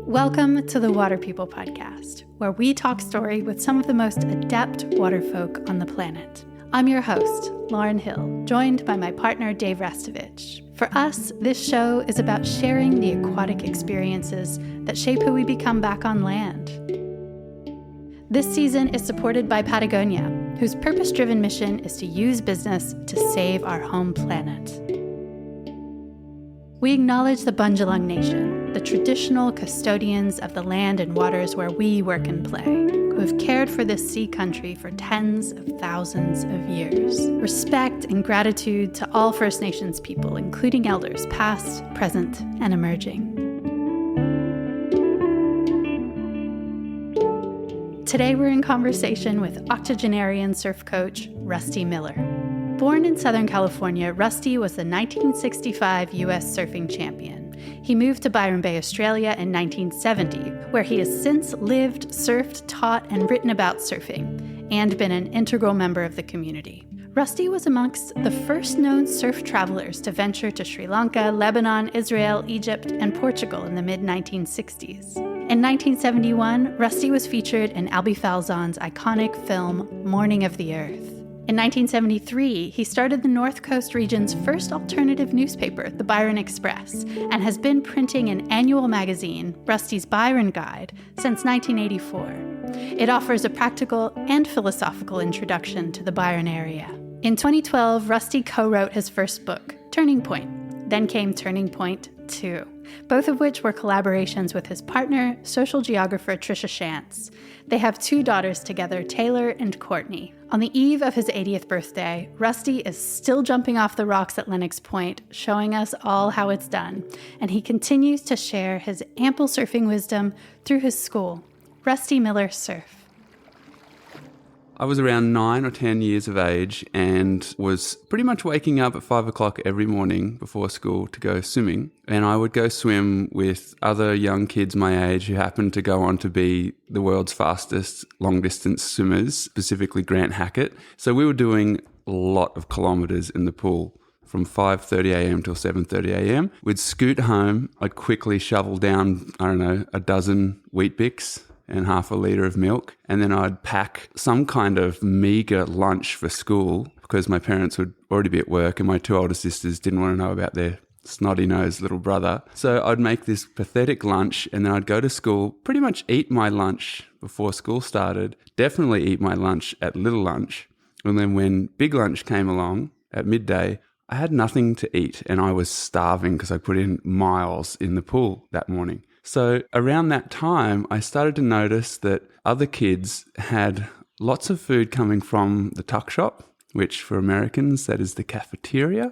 Welcome to the Water People podcast, where we talk story with some of the most adept water folk on the planet. I'm your host, Lauren Hill, joined by my partner, Dave Rastovich. For us, this show is about sharing the aquatic experiences that shape who we become back on land. This season is supported by Patagonia, whose purpose-driven mission is to use business to save our home planet. We acknowledge the Bundjalung Nation, the traditional custodians of the land and waters where we work and play, who have cared for this sea country for tens of thousands of years. Respect and gratitude to all First Nations people, including elders past, present, and emerging. Today we're in conversation with octogenarian surf coach Rusty Miller. Born in Southern California, Rusty was the 1965 U.S. surfing champion. He moved to Byron Bay, Australia in 1970, where he has since lived, surfed, taught, and written about surfing, and been an integral member of the community. Rusty was amongst the first known surf travelers to venture to Sri Lanka, Lebanon, Israel, Egypt, and Portugal in the mid-1960s. In 1971, Rusty was featured in Albe Falzon's iconic film, Morning of the Earth. In 1973, he started the North Coast region's first alternative newspaper, the Byron Express, and has been printing an annual magazine, Rusty's Byron Guide, since 1984. It offers a practical and philosophical introduction to the Byron area. In 2012, Rusty co-wrote his first book, Turning Point. Then came Turning Point 2, both of which were collaborations with his partner, social geographer Trisha Shantz. They have two daughters together, Taylor and Courtney. On the eve of his 80th birthday, Rusty is still jumping off the rocks at Lennox Point, showing us all how it's done, and he continues to share his ample surfing wisdom through his school, Rusty Miller Surf. I was around 9 or 10 years of age and was pretty much waking up at 5 o'clock every morning before school to go swimming. And I would go swim with other young kids my age who happened to go on to be the world's fastest long-distance swimmers, specifically Grant Hackett. So we were doing a lot of kilometres in the pool from 5:30am till 7:30am. We'd scoot home. I'd quickly shovel down, a dozen Weet-Bix and half a litre of milk. And then I'd pack some kind of meagre lunch for school because my parents would already be at work and my two older sisters didn't want to know about their snotty-nosed little brother. So I'd make this pathetic lunch and then I'd go to school, pretty much eat my lunch before school started, definitely eat my lunch at little lunch. And then when big lunch came along at midday, I had nothing to eat and I was starving because I put in miles in the pool that morning. So around that time, I started to notice that other kids had lots of food coming from the tuck shop, which for Americans, that is the cafeteria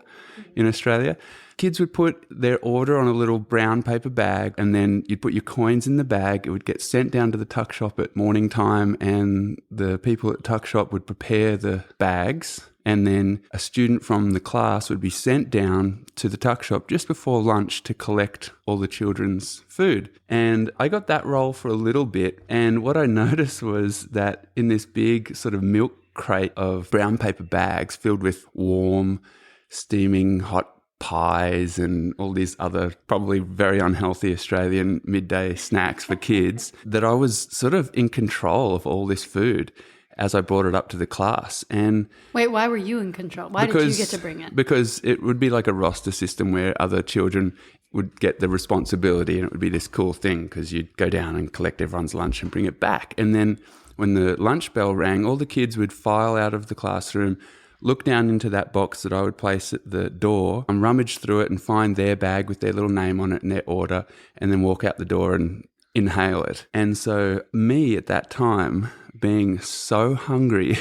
in Australia. Kids would put their order on a little brown paper bag and then you'd put your coins in the bag. It would get sent down to the tuck shop at morning time and the people at the tuck shop would prepare the bags. And then a student from the class would be sent down to the tuck shop just before lunch to collect all the children's food. And I got that role for a little bit. And what I noticed was that in this big sort of milk crate of brown paper bags filled with warm, steaming hot pies and all these other probably very unhealthy Australian midday snacks for kids, that I was sort of in control of all this food as I brought it up to the class. And wait, why were you in control? Why did you get to bring it? Because it would be like a roster system where other children would get the responsibility and it would be this cool thing because you'd go down and collect everyone's lunch and bring it back. And then when the lunch bell rang, all the kids would file out of the classroom, look down into that box that I would place at the door and rummage through it and find their bag with their little name on it and their order and then walk out the door and inhale it. And so me at that time, being so hungry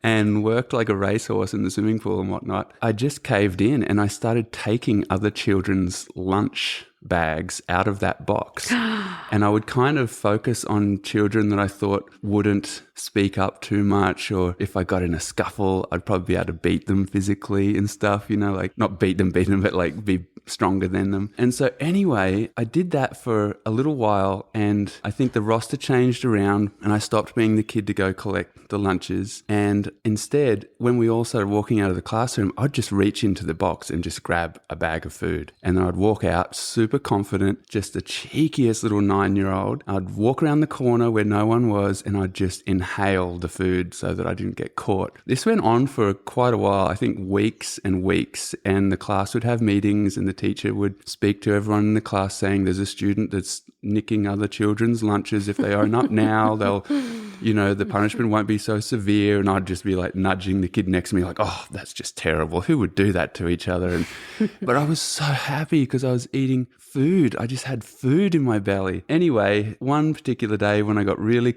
and worked like a racehorse in the swimming pool and whatnot, I just caved in and I started taking other children's lunch bags out of that box. And I would kind of focus on children that I thought wouldn't speak up too much, or if I got in a scuffle, I'd probably be able to beat them physically and stuff, like not beat them, but like be stronger than them. And so anyway, I did that for a little while, and I think the roster changed around and I stopped being the kid to go collect the lunches. And instead, when we all started walking out of the classroom, I'd just reach into the box and just grab a bag of food. And then I'd walk out super confident, just the cheekiest little 9-year-old. I'd walk around the corner where no one was and I'd just inhale the food so that I didn't get caught. This went on for quite a while, I think weeks and weeks, and the class would have meetings and the teacher would speak to everyone in the class saying there's a student that's nicking other children's lunches. If they own up now, they'll, the punishment won't be so severe. And I'd just be like nudging the kid next to me like, oh, that's just terrible. Who would do that to each other? But I was so happy because I was eating food. I just had food in my belly. Anyway, one particular day when I got really,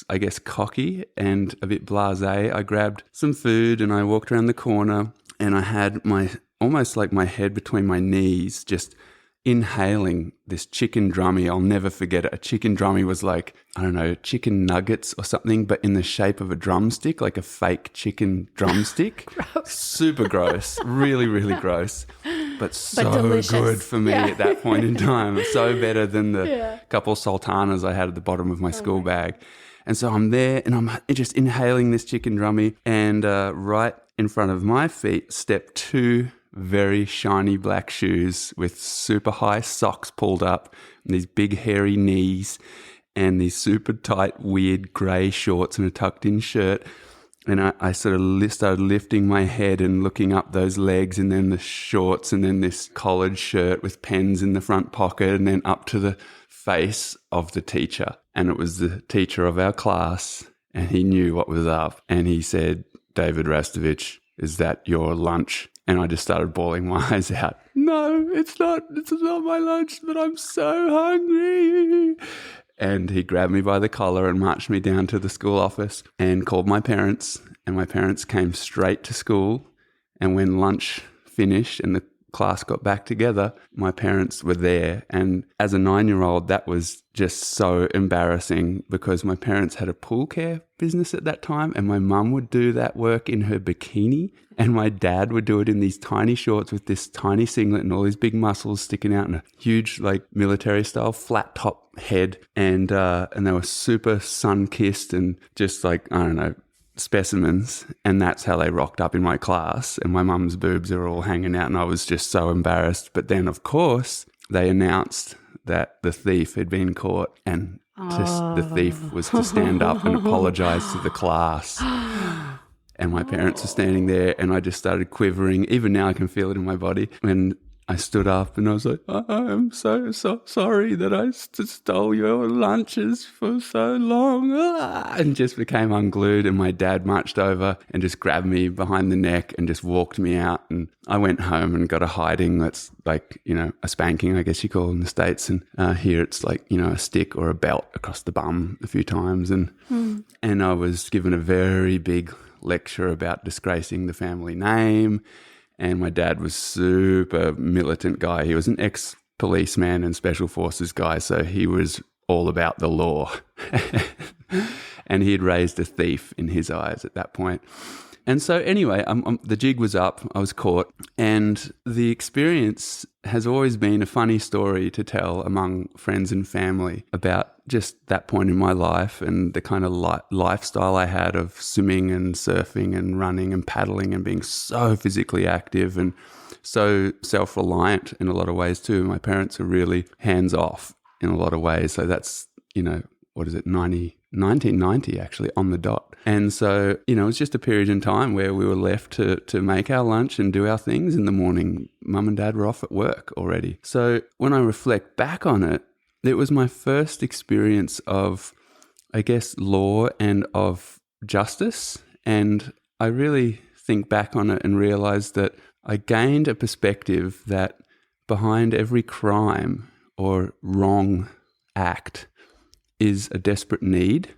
I guess, cocky and a bit blasé, I grabbed some food and I walked around the corner and I had almost like my head between my knees, just inhaling this chicken drummy. I'll never forget it. A chicken drummy was like, I don't know, chicken nuggets or something, but in the shape of a drumstick, like a fake chicken drumstick. Gross. Super gross. Really, really gross. But so delicious. Good for me at that point in time. So better than the couple sultanas I had at the bottom of my school bag. And so I'm there and I'm just inhaling this chicken drummy, and right in front of my feet step two very shiny black shoes with super high socks pulled up and these big hairy knees and these super tight weird grey shorts and a tucked in shirt. And I sort of started lifting my head and looking up those legs and then the shorts and then this collared shirt with pens in the front pocket and then up to the face of the teacher. And it was the teacher of our class and he knew what was up. And he said, "David Rastovich, is that your lunch?" And I just started bawling my eyes out. "No, it's not my lunch, but I'm so hungry." And he grabbed me by the collar and marched me down to the school office and called my parents. And my parents came straight to school. And when lunch finished and the class got back together, my parents were there. And as a 9-year-old, that was just so embarrassing because my parents had a pool care business at that time and my mum would do that work in her bikini and my dad would do it in these tiny shorts with this tiny singlet and all these big muscles sticking out and a huge like military style flat top head, and they were super sun-kissed and just like, I don't know, specimens. And that's how they rocked up in my class, and my mum's boobs are all hanging out and I was just so embarrassed. But then of course they announced that the thief had been caught, and the thief was to stand up and apologize to the class. And my parents were standing there and I just started quivering. Even now I can feel it in my body. And I stood up and I was like, "I am so sorry that I stole your lunches for so long." And just became unglued. And my dad marched over and just grabbed me behind the neck and just walked me out. And I went home and got a hiding. That's like, a spanking, I guess you call it in the States. And here it's like, a stick or a belt across the bum a few times. And I was given a very big lecture about disgracing the family name. And my dad was super militant guy. He was an ex-policeman and special forces guy, so he was all about the law. And he had raised a thief in his eyes at that point. And so anyway, the jig was up, I was caught, and the experience has always been a funny story to tell among friends and family about just that point in my life and the kind of lifestyle I had of swimming and surfing and running and paddling and being so physically active and so self-reliant in a lot of ways too. My parents are really hands-off in a lot of ways. So that's, 1990 actually, on the dot. And so, it was just a period in time where we were left to make our lunch and do our things in the morning. Mum and Dad were off at work already. So when I reflect back on it, it was my first experience of, I guess, law and of justice. And I really think back on it and realize that I gained a perspective that behind every crime or wrong act is a desperate need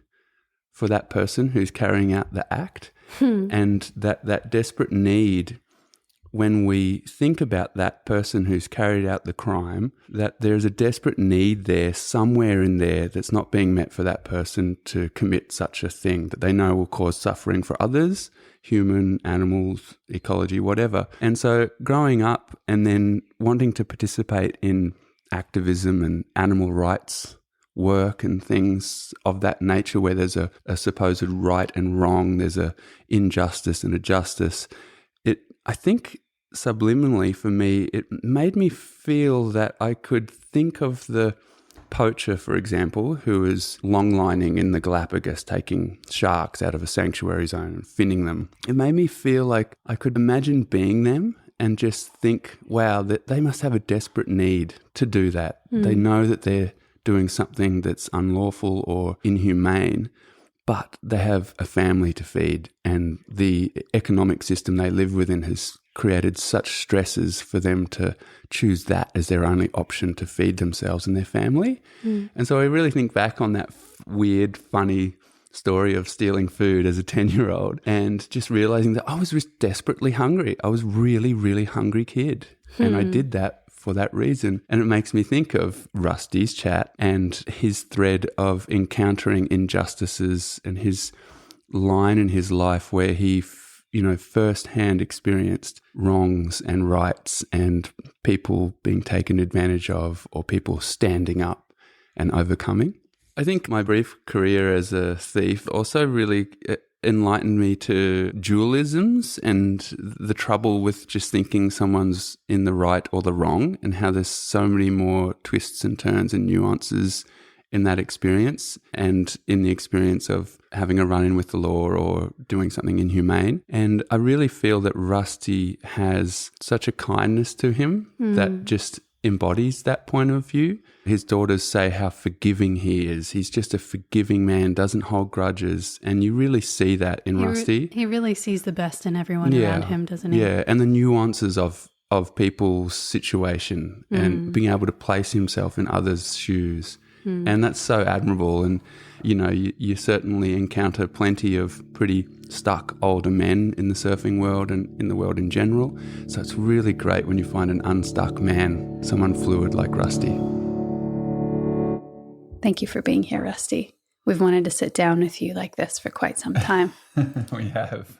for that person who's carrying out the act. And that desperate need when we think about that person who's carried out the crime, that there's a desperate need there somewhere in there that's not being met for that person to commit such a thing that they know will cause suffering for others, human, animals, ecology, whatever. And so growing up and then wanting to participate in activism and animal rights work and things of that nature where there's a supposed right and wrong, there's a injustice and a justice. I think subliminally for me, it made me feel that I could think of the poacher, for example, who is longlining in the Galapagos, taking sharks out of a sanctuary zone and finning them. It made me feel like I could imagine being them and just think, wow, that they must have a desperate need to do that. They know that they're doing something that's unlawful or inhumane, but they have a family to feed, and the economic system they live within has created such stresses for them to choose that as their only option to feed themselves and their family. And so I really think back on that weird, funny story of stealing food as a 10-year-old and just realizing that I was just desperately hungry. I was really, really hungry kid. And I did that for that reason. And it makes me think of Rusty's chat and his thread of encountering injustices and his line in his life where he, firsthand experienced wrongs and rights and people being taken advantage of or people standing up and overcoming. I think my brief career as a thief also really enlightened me to dualisms and the trouble with just thinking someone's in the right or the wrong, and how there's so many more twists and turns and nuances in that experience and in the experience of having a run-in with the law or doing something inhumane. And I really feel that Rusty has such a kindness to him that just embodies that point of view. His daughters say how forgiving he is. He's just a forgiving man, doesn't hold grudges. And you really see that in Rusty. He really sees the best in everyone around him, doesn't he? Yeah, and the nuances of people's situation and being able to place himself in others' shoes. And that's so admirable. And, you certainly encounter plenty of pretty stuck older men in the surfing world and in the world in general. So it's really great when you find an unstuck man, someone fluid like Rusty. Thank you for being here, Rusty. We've wanted to sit down with you like this for quite some time. We have.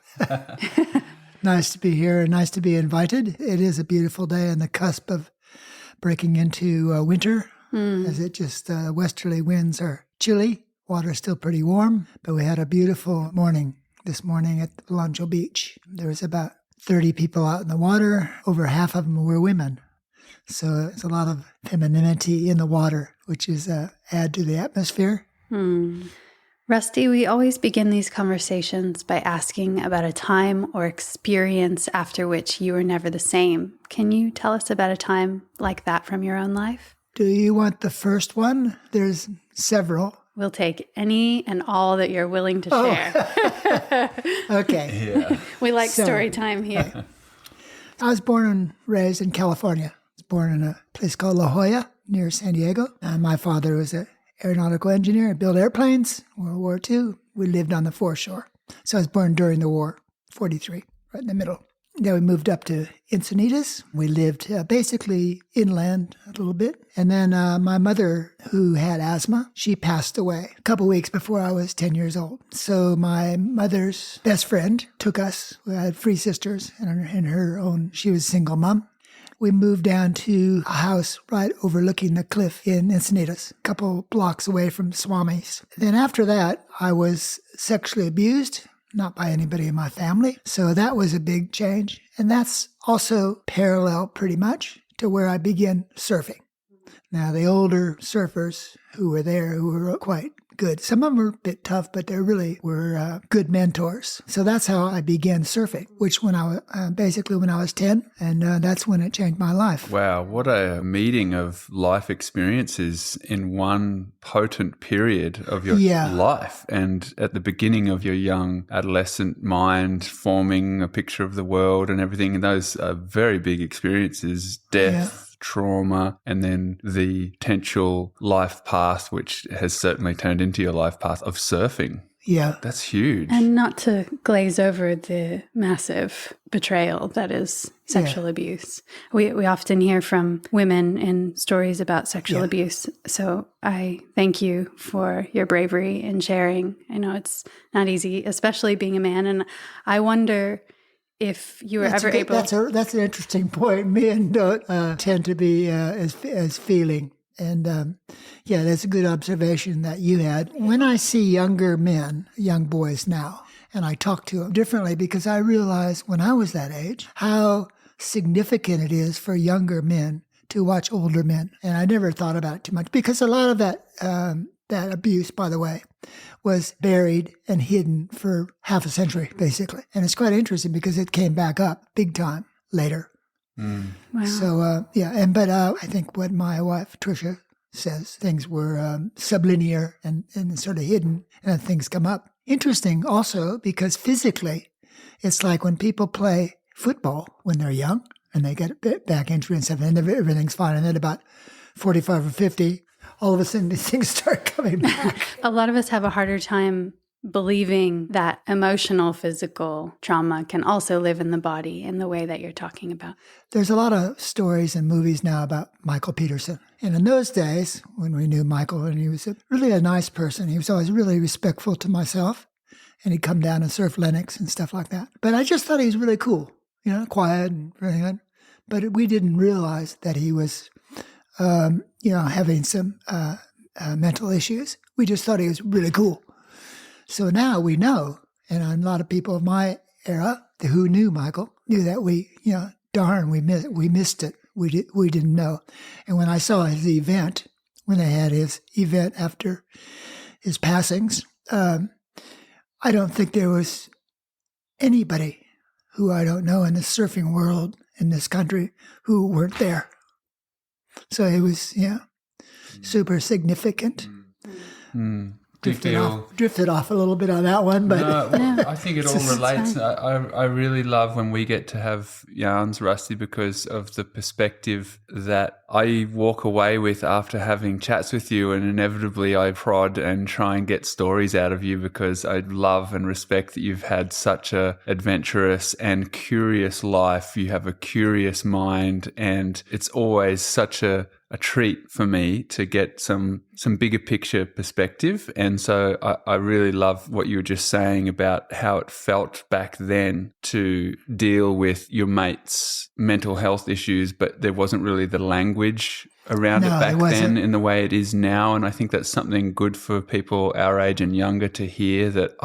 Nice to be here and nice to be invited. It is a beautiful day on the cusp of breaking into winter. As it just, westerly winds are chilly. Water's still pretty warm, but we had a beautiful morning this morning at Blancho Beach. There was about 30 people out in the water. Over half of them were women. So it's a lot of femininity in the water, which is add to the atmosphere. Rusty, we always begin these conversations by asking about a time or experience after which you were never the same. Can you tell us about a time like that from your own life? Do you want the first one? There's several. We'll take any and all that you're willing to share. Okay. Yeah. We like story time here. I was born and raised in California. I was born in a place called La Jolla near San Diego. My father was an aeronautical engineer and built airplanes, World War II. We lived on the foreshore. So I was born during the war, 43, right in the middle. Then we moved up to Encinitas. We lived basically inland a little bit. And then my mother, who had asthma, she passed away a couple weeks before I was 10 years old. So my mother's best friend took us. We had three sisters and her own. She was a single mom. We moved down to a house right overlooking the cliff in Encinitas, a couple blocks away from Swami's. Then after that, I was sexually abused. Not by anybody in my family. So that was a big change. And that's also parallel pretty much to where I began surfing. Now, the older surfers who were there, who were quite good. Some of them were a bit tough, but they really were good mentors. So that's how I began surfing, which when I was basically when I was 10, and that's when it changed my life. Wow, what a meeting of life experiences in one potent period of your life. And at the beginning of your young adolescent mind, forming a picture of the world and everything, and those are very big experiences, death, trauma, and then the potential life path, which has certainly turned into your life path of surfing. Yeah. That's huge. And not to glaze over the massive betrayal that is sexual abuse. We often hear from women in stories about sexual abuse. So I thank you for your bravery in sharing. I know it's not easy, especially being a man. And I wonder if you were ever able... That's an interesting point. Men don't tend to be as feeling. And that's a good observation that you had. When I see younger men, young boys now, and I talk to them differently because I realized when I was that age how significant it is for younger men to watch older men. And I never thought about it too much because a lot of that abuse, by the way, was buried and hidden for half a century, basically. And it's quite interesting because it came back up big time later. Wow. So, but I think what my wife, Tricia, says, things were sublinear and sort of hidden, and then things come up. Interesting also because physically, it's like when people play football when they're young and they get a back injury and stuff, and everything's fine. And then about 45 or 50, all of a sudden these things start coming back. A lot of us have a harder time believing that emotional, physical trauma can also live in the body in the way that you're talking about. There's a lot of stories and movies now about Michael Peterson. And in those days, when we knew Michael, and he was really a nice person, he was always really respectful to myself, and he'd come down and surf Lennox and stuff like that. But I just thought he was really cool, quiet and everything. But we didn't realize that he was, having some mental issues. We just thought he was really cool. So now we know, and a lot of people of my era who knew Michael knew that we missed it. We didn't know. And when I saw his event, when they had his event after his passings, I don't think there was anybody who I don't know in the surfing world in this country who weren't there. So it was, super significant. Drifted off a little bit on that one, but I think it all relates. I really love when we get to have yarns, Rusty, because of the perspective that I walk away with after having chats with you, and inevitably I prod and try and get stories out of you because I love and respect that you've had such a adventurous and curious life. You have a curious mind, and it's always such a treat for me to get some bigger picture perspective. And so I really love what you were just saying about how it felt back then to deal with your mate's mental health issues, but there wasn't really the language around it back then in the way it is now. And I think that's something good for people our age and younger to hear that,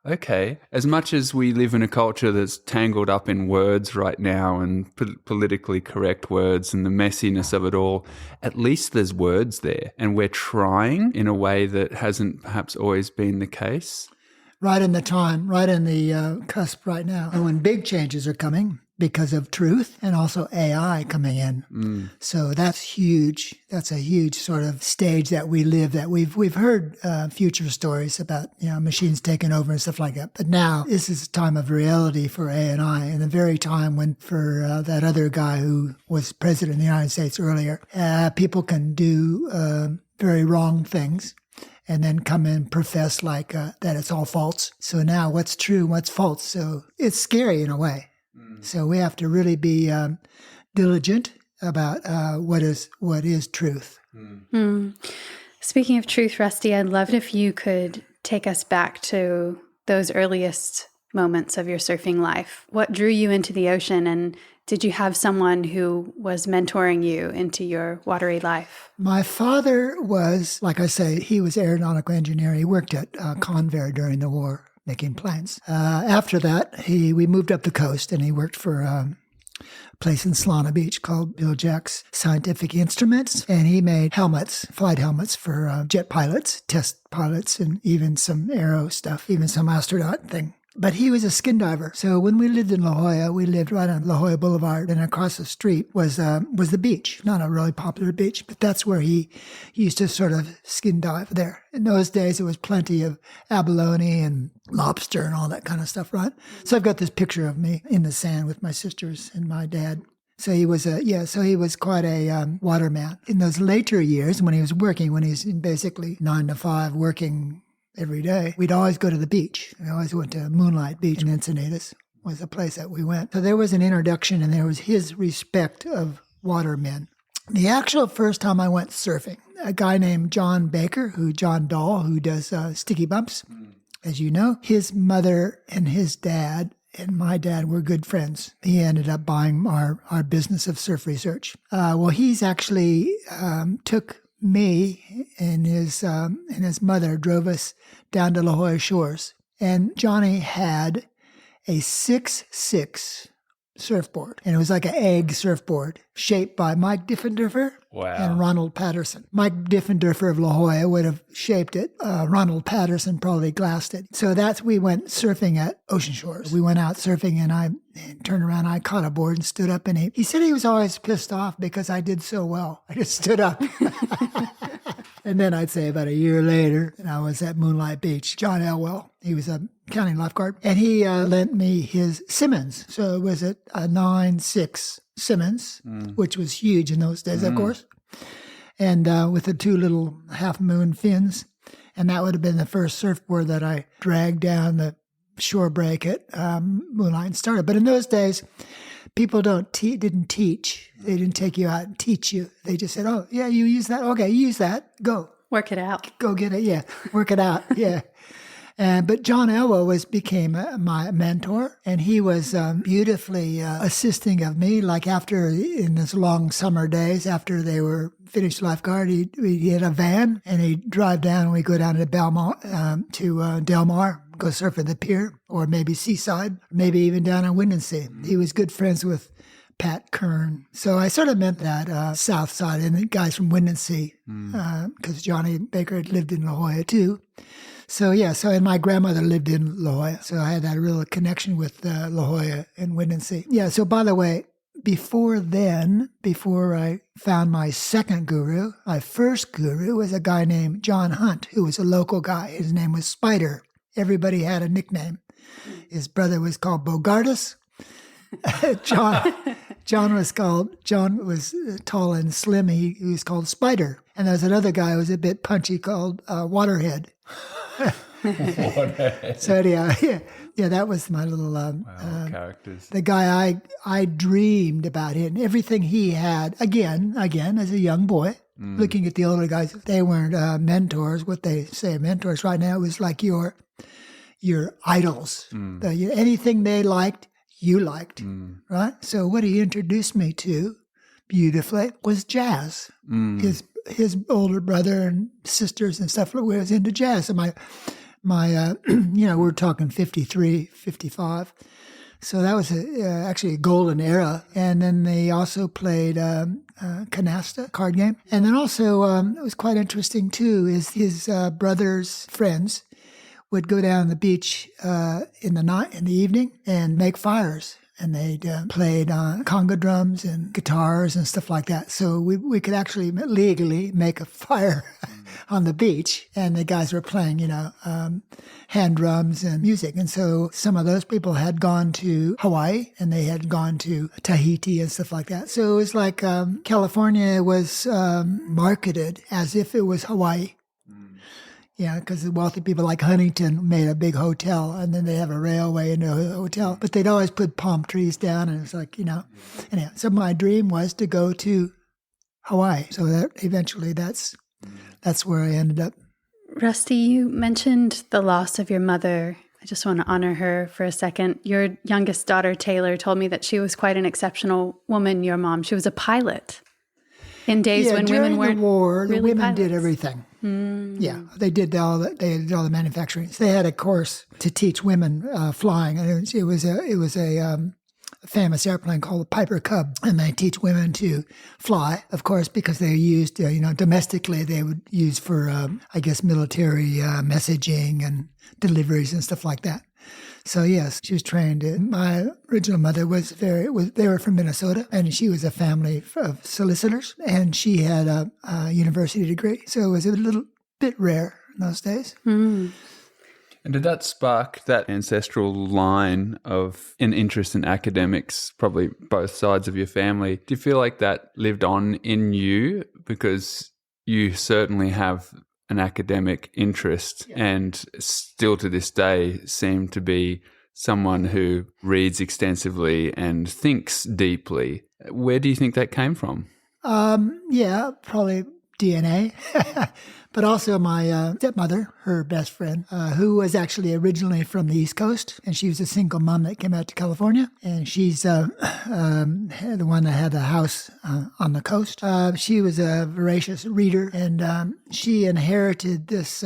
okay, as much as we live in a culture that's tangled up in words right now and politically correct words and the messiness of it all, at least there's words there. And we're trying in a way that hasn't perhaps always been the case. Right in the cusp right now. And when big changes are coming because of truth and also AI coming in. So that's huge. That's a huge sort of stage that we live, that we've heard future stories about, machines taking over and stuff like that. But now this is a time of reality for AI, and the very time when for that other guy who was president of the United States earlier, people can do very wrong things and then come and profess like that it's all false. So now what's true and what's false? So it's scary in a way. So we have to really be diligent about what is truth. Speaking of truth, Rusty, I'd love if you could take us back to those earliest moments of your surfing life. What drew you into the ocean, and did you have someone who was mentoring you into your watery life? My father was, like I say, he was aeronautical engineer. He worked at Convair during the war, making planes. After that, we moved up the coast, and he worked for a place in Solana Beach called Bill Jack's Scientific Instruments, and he made helmets, flight helmets for jet pilots, test pilots, and even some aero stuff, even some astronaut thing. But he was a skin diver. So when we lived in La Jolla, we lived right on La Jolla Boulevard, and across the street was the beach. Not a really popular beach, but that's where he used to sort of skin dive there. In those days, there was plenty of abalone and lobster and all that kind of stuff, right? So I've got this picture of me in the sand with my sisters and my dad. So he was quite a waterman. In those later years, when he was basically 9 to 5, working every day. We'd always go to the beach. We always went to Moonlight Beach in Encinitas was the place that we went. So there was an introduction, and there was his respect of watermen. The actual first time I went surfing, a guy named John Dahl, who does Sticky Bumps, as you know, his mother and his dad and my dad were good friends. He ended up buying our business of surf research. He's actually took me and his mother drove us down to La Jolla Shores. And Johnny had a 6'6" surfboard. And it was like an egg surfboard shaped by Mike Diffenderfer and Ronald Patterson. Mike Diffenderfer of La Jolla would have shaped it. Ronald Patterson probably glassed it. So we went surfing at Ocean Shores. We went out surfing, and I turned around, I caught a board and stood up, and he said he was always pissed off because I did so well. I just stood up. And then I'd say about a year later, and I was at Moonlight Beach, John Elwell, he was a county lifeguard, and he lent me his Simmons. So it was a 9.6 Simmons, which was huge in those days, of course, and with the two little half-moon fins. And that would have been the first surfboard that I dragged down the shore break at Moonlight and started. But in those days, people didn't teach. They didn't take you out and teach you. They just said, oh, yeah, you use that? Okay, use that. Go. Work it out. Go get it. Yeah, work it out. Yeah. But John Elwell became my mentor, and he was beautifully assisting of me. Like in those long summer days, after they were finished lifeguard, he had a van, and he'd drive down, and we'd go down to Del Mar, go surf at the pier, or maybe Seaside, maybe even down on Windansea. He was good friends with Pat Kern. So I sort of meant that South Side, and the guys from Windansea, because Johnny Baker had lived in La Jolla too. So and my grandmother lived in La Jolla, so I had that real connection with La Jolla and Windansea. Yeah, so by the way, before I found my second guru, my first guru was a guy named John Hunt, who was a local guy. His name was Spider. Everybody had a nickname. His brother was called Bogardus. John was tall and slim. He was called Spider. And there was another guy who was a bit punchy called Waterhead. So yeah, that was my little characters. The guy I dreamed about him. Everything he had. Again, as a young boy, looking at the older guys, they weren't mentors. What they say mentors right now was like your idols. Anything they liked, you liked, right? So what he introduced me to beautifully was jazz. His older brother and sisters and stuff was into jazz. And my we're talking 53, 55. So that was actually a golden era. And then they also played canasta, card game. And then also, it was quite interesting too, is his brother's friends would go down the beach in the evening and make fires. And they played conga drums and guitars and stuff like that. So we could actually legally make a fire on the beach. And the guys were playing, hand drums and music. And so some of those people had gone to Hawaii, and they had gone to Tahiti and stuff like that. So it was like California was marketed as if it was Hawaii. Yeah, because the wealthy people like Huntington made a big hotel, and then they have a railway into a hotel. But they'd always put palm trees down, and it was like, Anyhow, so my dream was to go to Hawaii. So that eventually that's where I ended up. Rusty, you mentioned the loss of your mother. I just want to honor her for a second. Your youngest daughter, Taylor, told me that she was quite an exceptional woman, your mom. She was a pilot in days when women weren't during the war, really the women pilots. did everything. Yeah, they did all the manufacturing. So they had a course to teach women flying, and it was a famous airplane called the Piper Cub, and they teach women to fly, of course, because they used domestically they would use for military messaging and deliveries and stuff like that. So yes, she was trained. My original mother they were from Minnesota, and she was a family of solicitors, and she had a university degree. So it was a little bit rare in those days. And did that spark that ancestral line of an interest in academics, probably both sides of your family? Do you feel like that lived on in you? Because you certainly have an academic interest and still to this day seem to be someone who reads extensively and thinks deeply. Where do you think that came from? Yeah, probably DNA. But also my stepmother, her best friend, who was actually originally from the East Coast, and she was a single mom that came out to California, and she's the one that had the house on the coast. She was a voracious reader, and she inherited this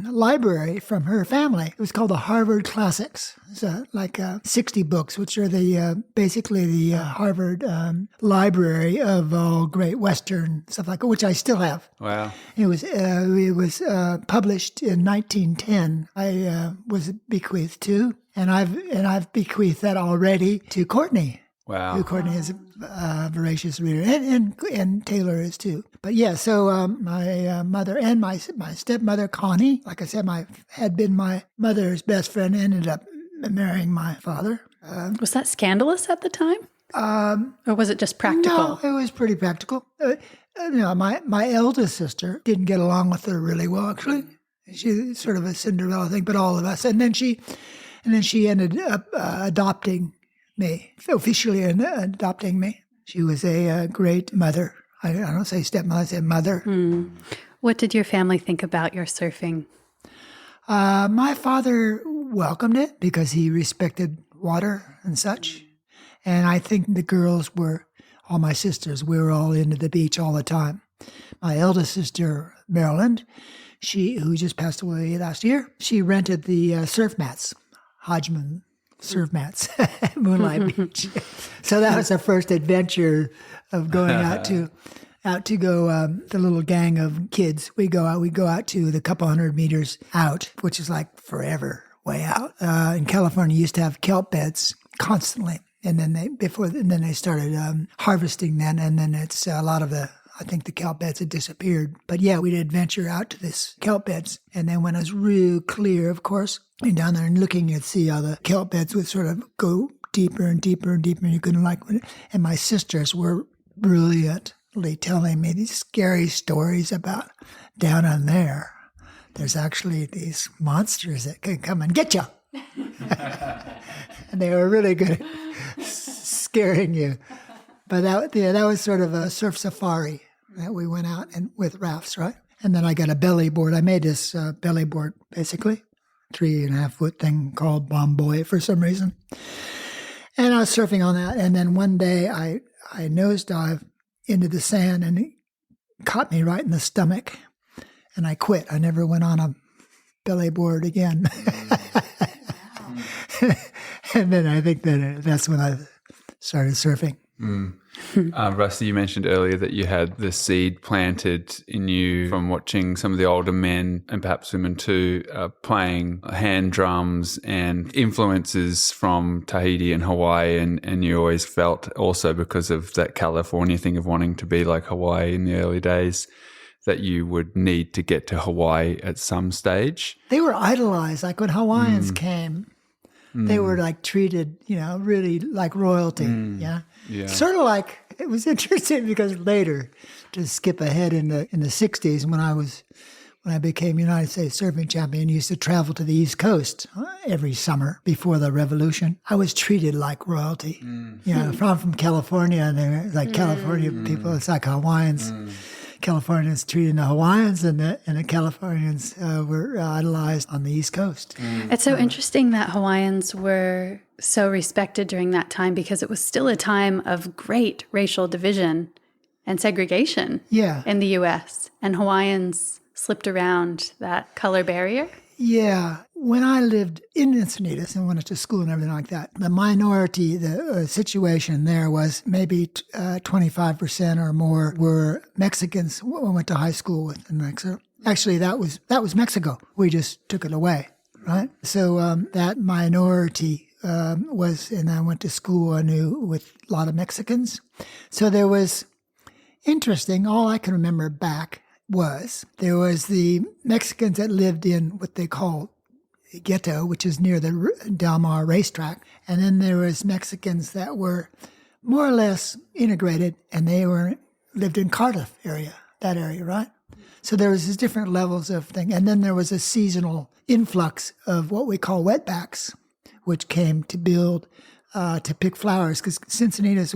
library from her family. It was called the Harvard Classics. It's like 60 books, which are the basically the Harvard library of all great Western stuff like that, which I still have. Wow. It was published in 1910. I was bequeathed to, and I've bequeathed that already to Courtney. Wow. Who Courtney is a voracious reader, and Taylor is too. But yeah, so my mother and my stepmother Connie, like I said, had been my mother's best friend, ended up marrying my father. Was that scandalous at the time? Or was it just practical? No, it was pretty practical. My eldest sister didn't get along with her really well, actually. She's sort of a Cinderella thing, but all of us. And then she ended up adopting me, officially adopting me. She was a great mother. I don't say stepmother, I say mother. What did your family think about your surfing? My father welcomed it because he respected water and such. And I think the girls all my sisters, we were all into the beach all the time. My eldest sister, Maryland, who just passed away last year, she rented the surf mats, Hodgman surf mats at Moonlight Beach. So that was our first adventure of going out to go, the little gang of kids. We go out to the couple 100 meters out, which is like forever way out. In California, you used to have kelp beds constantly. And then they started harvesting then, and then it's a lot of I think the kelp beds had disappeared. But yeah, we'd adventure out to this kelp beds, and then when it was real clear, of course, and down there and looking, you'd see how the kelp beds would sort of go deeper and deeper and deeper, and you couldn't and my sisters were brilliantly telling me these scary stories about down on there. There's actually these monsters that can come and get you. And they were really good at scaring you. But that was sort of a surf safari that we went out and with rafts, right? And then I got a belly board. I made this belly board, basically, 3.5 foot thing called Bomb Boy for some reason. And I was surfing on that. And then one day I nosedived into the sand and it caught me right in the stomach. And I quit. I never went on a belly board again. And then I think that's when I started surfing. Rusty, you mentioned earlier that you had the seed planted in you from watching some of the older men and perhaps women too playing hand drums and influences from Tahiti and Hawaii, and you always felt also because of that California thing of wanting to be like Hawaii in the early days that you would need to get to Hawaii at some stage. They were idolized. Like when Hawaiians came, they were like treated, really like royalty. Yeah. Sort of like, it was interesting because later, to skip ahead in the 60s, when I became United States surfing champion, used to travel to the East Coast every summer before the revolution. I was treated like royalty. From California, and they're like California people, it's like Hawaiians. Californians treating the Hawaiians, and the Californians were idolized on the East Coast. It's so interesting that Hawaiians were so respected during that time because it was still a time of great racial division and segregation in the U.S. And Hawaiians slipped around that color barrier. Yeah. When I lived in Encinitas and went to school and everything like that, the minority, the situation there was maybe 25% or more were Mexicans we went to high school with in Mexico. Actually, that was Mexico. We just took it away, right? So that minority was, and I went to school I knew with a lot of Mexicans. So there was interesting, all I can remember back there was the Mexicans that lived in what they call ghetto, which is near the Del Mar racetrack. And then there was Mexicans that were more or less integrated, and they lived in Cardiff area, that area, right? So there was these different levels of thing. And then there was a seasonal influx of what we call wetbacks, which came to build, to pick flowers. Because Encinitas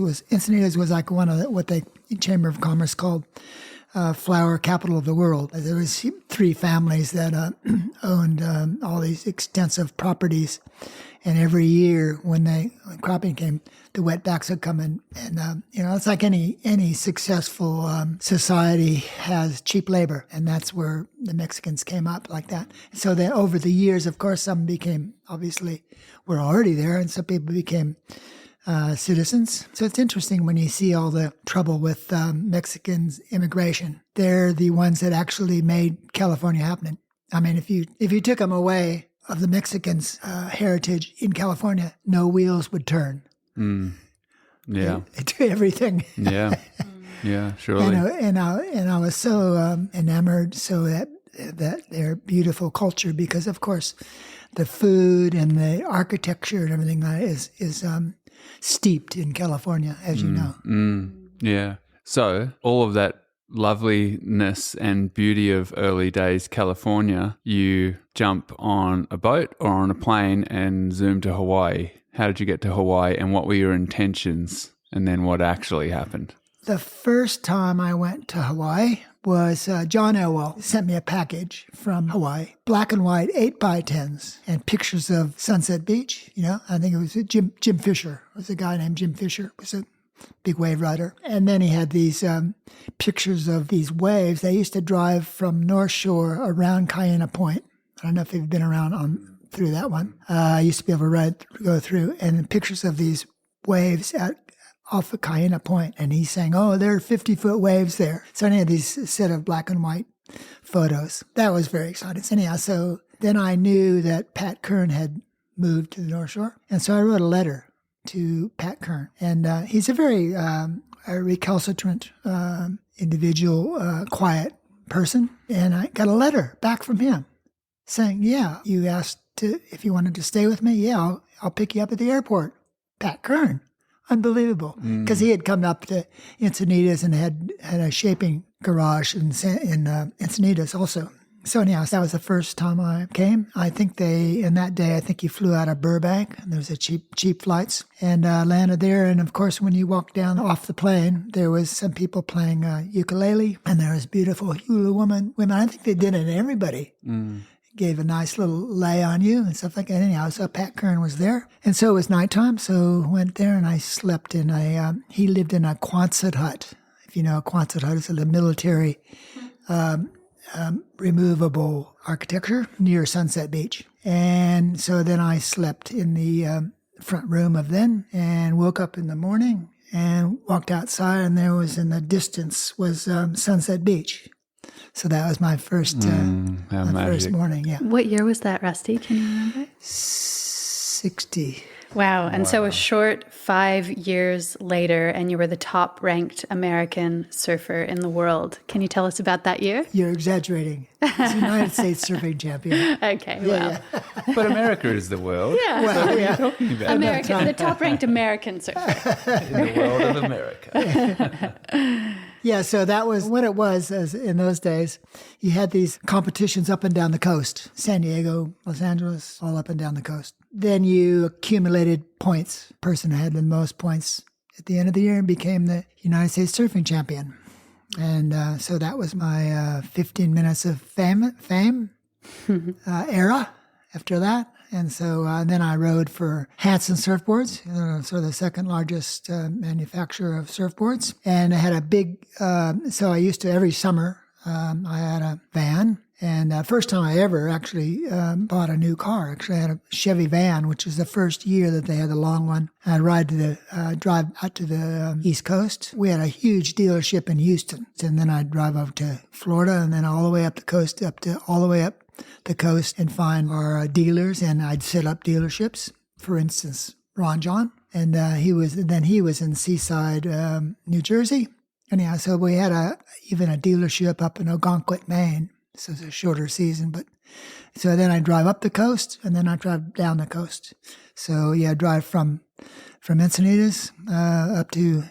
was like one of what the Chamber of Commerce called flower capital of the world. There was 3 families that owned all these extensive properties. And every year when cropping came, the wetbacks would come in. And, it's like any successful society has cheap labor. And that's where the Mexicans came up like that. So then over the years, of course, some were already there, and some people became citizens. So it's interesting when you see all the trouble with Mexicans immigration. They're the ones that actually made California happen. I mean, if you took them away of the Mexicans' heritage in California, no wheels would turn. Yeah. To everything. Yeah. Yeah, surely. And I was so enamored that their beautiful culture, because of course the food and the architecture and everything is steeped in California, as you know. Yeah. So all of that loveliness and beauty of early days California, you jump on a boat or on a plane and zoom to Hawaii. How did you get to Hawaii, and what were your intentions, and then what actually happened? The first time I went to Hawaii was John Elwell sent me a package from Hawaii, black and white 8x10s, and pictures of Sunset Beach. I think it was Jim Fisher. It was a guy named Jim Fisher. It was a big wave rider. And then he had these pictures of these waves. They used to drive from North Shore around Cayena Point. I don't know if you've been around through that one. I used to be able to go through, and pictures of these waves off of Cayena Point. And he's saying, there are 50-foot waves there. So I had these set of black and white photos. That was very exciting. So anyhow, so then I knew that Pat Kern had moved to the North Shore. And so I wrote a letter to Pat Kern. And he's a very recalcitrant individual, quiet person. And I got a letter back from him saying, you asked if you wanted to stay with me. I'll pick you up at the airport. Pat Kern. Unbelievable. Because he had come up to Encinitas and had a shaping garage in Encinitas also. So anyhow, that was the first time I came. I think that day he flew out of Burbank, and there was a cheap flights, and landed there. And of course, when you walked down off the plane, there was some people playing ukulele, and there was beautiful hula women. I think they did it to everybody. Gave a nice little lay on you and stuff like that. Anyhow, so Pat Kern was there. And so it was nighttime, so went there and I slept in he lived in a Quonset hut. If you know, a Quonset hut is a military removable architecture near Sunset Beach. And so then I slept in the front room of them and woke up in the morning and walked outside, and there was in the distance was Sunset Beach. So that was my first morning, yeah. What year was that, Rusty? Can you remember? 60. Wow. And so a short 5 years later, and you were the top-ranked American surfer in the world. Can you tell us about that year? You're exaggerating. It's the United States surfing champion. Okay, well. Yeah. But America is the world. Yeah. So what are you talking about? The top-ranked American surfer. In the world of America. Yeah, so that was what it was as in those days. You had these competitions up and down the coast, San Diego, Los Angeles, all up and down the coast. Then you accumulated points. Person who had the most points at the end of the year became the United States surfing champion. And so that was my 15 minutes of fame era after that. And so then I rode for Hansen Surfboards, sort of the second largest manufacturer of surfboards. And I had a big, so I used to, every summer, I had a van. And first time I ever actually bought a new car. Actually, I had a Chevy van, which was the first year that they had the long one. I'd drive out to the East Coast. We had a huge dealership in Houston. And then I'd drive up to Florida and then all the way up the coast, all the way up the coast and find our dealers, and I'd set up dealerships. For instance, Ron John, and he was in Seaside, New Jersey. Anyhow, so we had even a dealership up in Ogonquit, Maine. So it's a shorter season, but so then I drive up the coast and then I drive down the coast. So yeah, I drive from Encinitas up to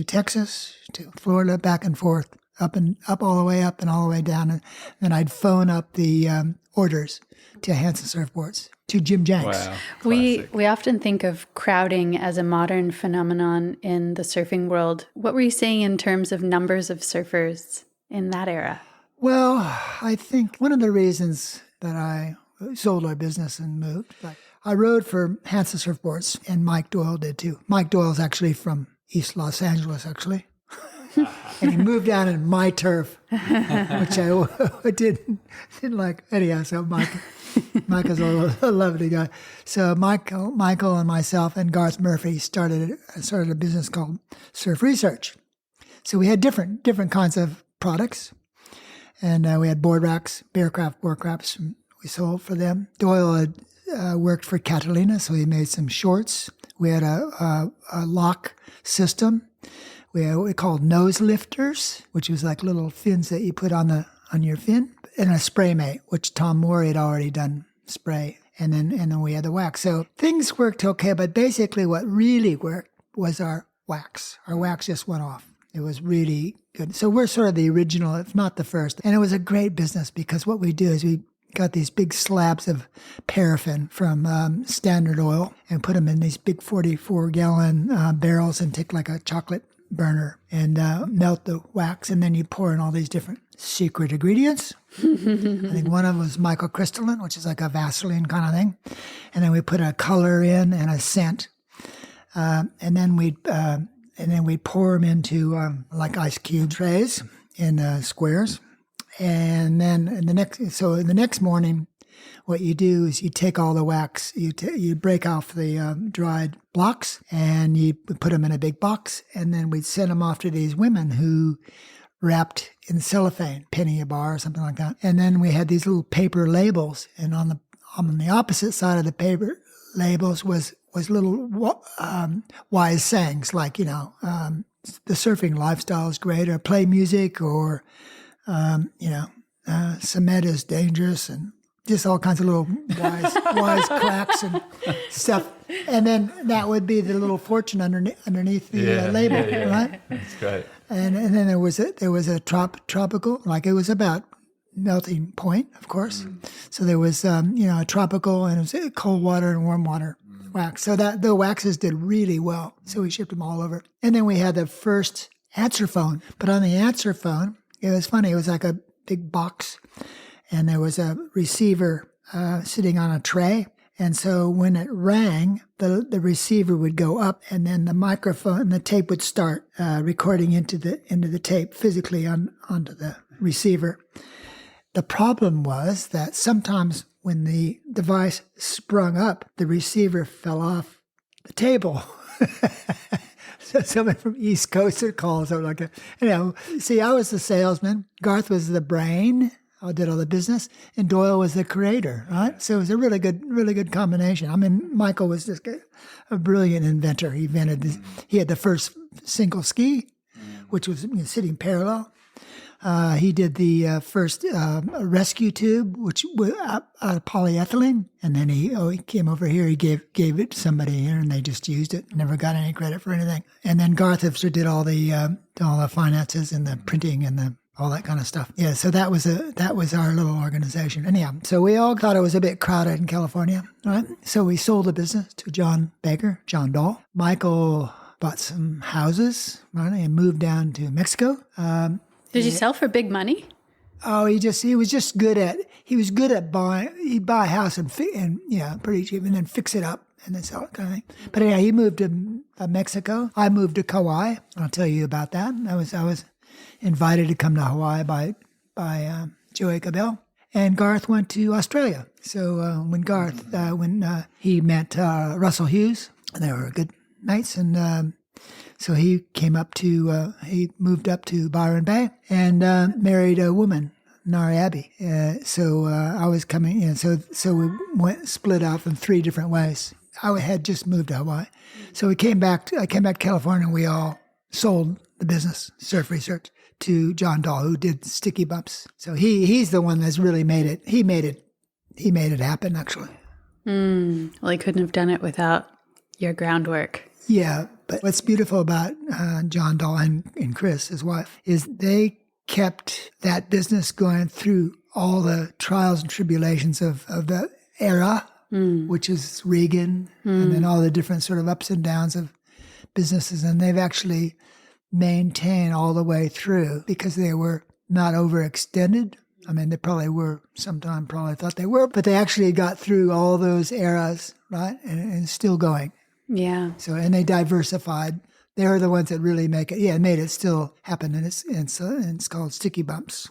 Texas, to Florida, back and forth up all the way up and all the way down. And then I'd phone up the orders to Hansen Surfboards, to Jim Jenks. Wow. We often think of crowding as a modern phenomenon in the surfing world. What were you saying in terms of numbers of surfers in that era? Well, I think one of the reasons that I sold our business and moved, I rode for Hansen Surfboards, and Mike Doyle did too. Mike Doyle's actually from East Los Angeles, actually. And he moved down in my turf, which I didn't like. Anyhow, so Mike is a lovely guy. So Michael and myself and Garth Murphy started a business called Surf Research. So we had different kinds of products. And we had board racks, Bearcraft board racks. We sold for them. Doyle had worked for Catalina, so he made some shorts. We had a lock system. We had what we called nose lifters, which was like little fins that you put on your fin, and a spray mate, which Tom Moore had already done spray. And then we had the wax. So things worked okay, but basically what really worked was our wax. Our wax just went off. It was really good. So we're sort of the original, if not the first. And it was a great business because what we do is we got these big slabs of paraffin from Standard Oil and put them in these big 44-gallon barrels and take like a chocolate burner and melt the wax. And then you pour in all these different secret ingredients. I think one of them was microcrystalline, which is like a Vaseline kind of thing. And then we put a color in and a scent. And then we'd pour them into like ice cube trays in squares. And then in the next morning, what you do is you take all the wax, you break off the dried blocks, and you put them in a big box, and then we'd send them off to these women who wrapped in cellophane, penny a bar or something like that. And then we had these little paper labels, and on the opposite side of the paper labels was little wise sayings like, the surfing lifestyle is great, or play music, or, cement is dangerous, and just all kinds of little wise cracks and stuff. And then that would be the little fortune underneath the label, right? That's great. And then there was a tropical, like it was about melting point, of course. So there was, a tropical, and it was cold water and warm water wax. So that the waxes did really well. So we shipped them all over. And then we had the first answer phone. But on the answer phone, it was funny. It was like a big box, and there was a receiver sitting on a tray. And so when it rang, the receiver would go up, and then the microphone and the tape would start recording into the tape physically onto the receiver. The problem was that sometimes when the device sprung up, the receiver fell off the table. So someone from East Coast would call or something like that. See, I was the salesman. Garth was the brain. I did all the business, and Doyle was the creator, right? So it was a really good combination. I mean, Michael was just a brilliant inventor. He invented this. He had the first single ski, which was sitting parallel. He did the first rescue tube, which was out of polyethylene, and then he came over here. He gave it to somebody here, and they just used it. Never got any credit for anything. And then Garth did all the finances and the printing and all that kind of stuff. Yeah, so that was our little organization. Anyhow, so we all thought it was a bit crowded in California, right? So we sold the business to John Dahl. Michael bought some houses, right, and moved down to Mexico. Did you sell for big money? Oh, he was good at buying. He'd buy a house and pretty cheap, and then fix it up and then sell it, kind of thing. But yeah, he moved to Mexico. I moved to Kauai. I'll tell you about that. I was invited to come to Hawaii by Joey Cabell, and Garth went to Australia. So when he met Russell Hughes, they were good mates, and so he moved up to Byron Bay and married a woman, Nari Abbey. So I was coming in. So we split off in 3 different ways. I had just moved to Hawaii. So I came back to California, and we all sold the business, Surf Research, to John Dahl, who did Sticky Bumps. So he's the one that's really made it. He made it happen, actually. Well, he couldn't have done it without your groundwork. Yeah, but what's beautiful about John Dahl and Chris, his wife, is they kept that business going through all the trials and tribulations of the era, which is Reagan, and then all the different sort of ups and downs of businesses. And they've actually maintained all the way through because they were not overextended. I mean, they probably were, sometime probably thought they were, but they actually got through all those eras, right? And it's still going. Yeah. So, and they diversified. They're the ones that really make it. Yeah, made it still happen. And it's called Sticky Bumps.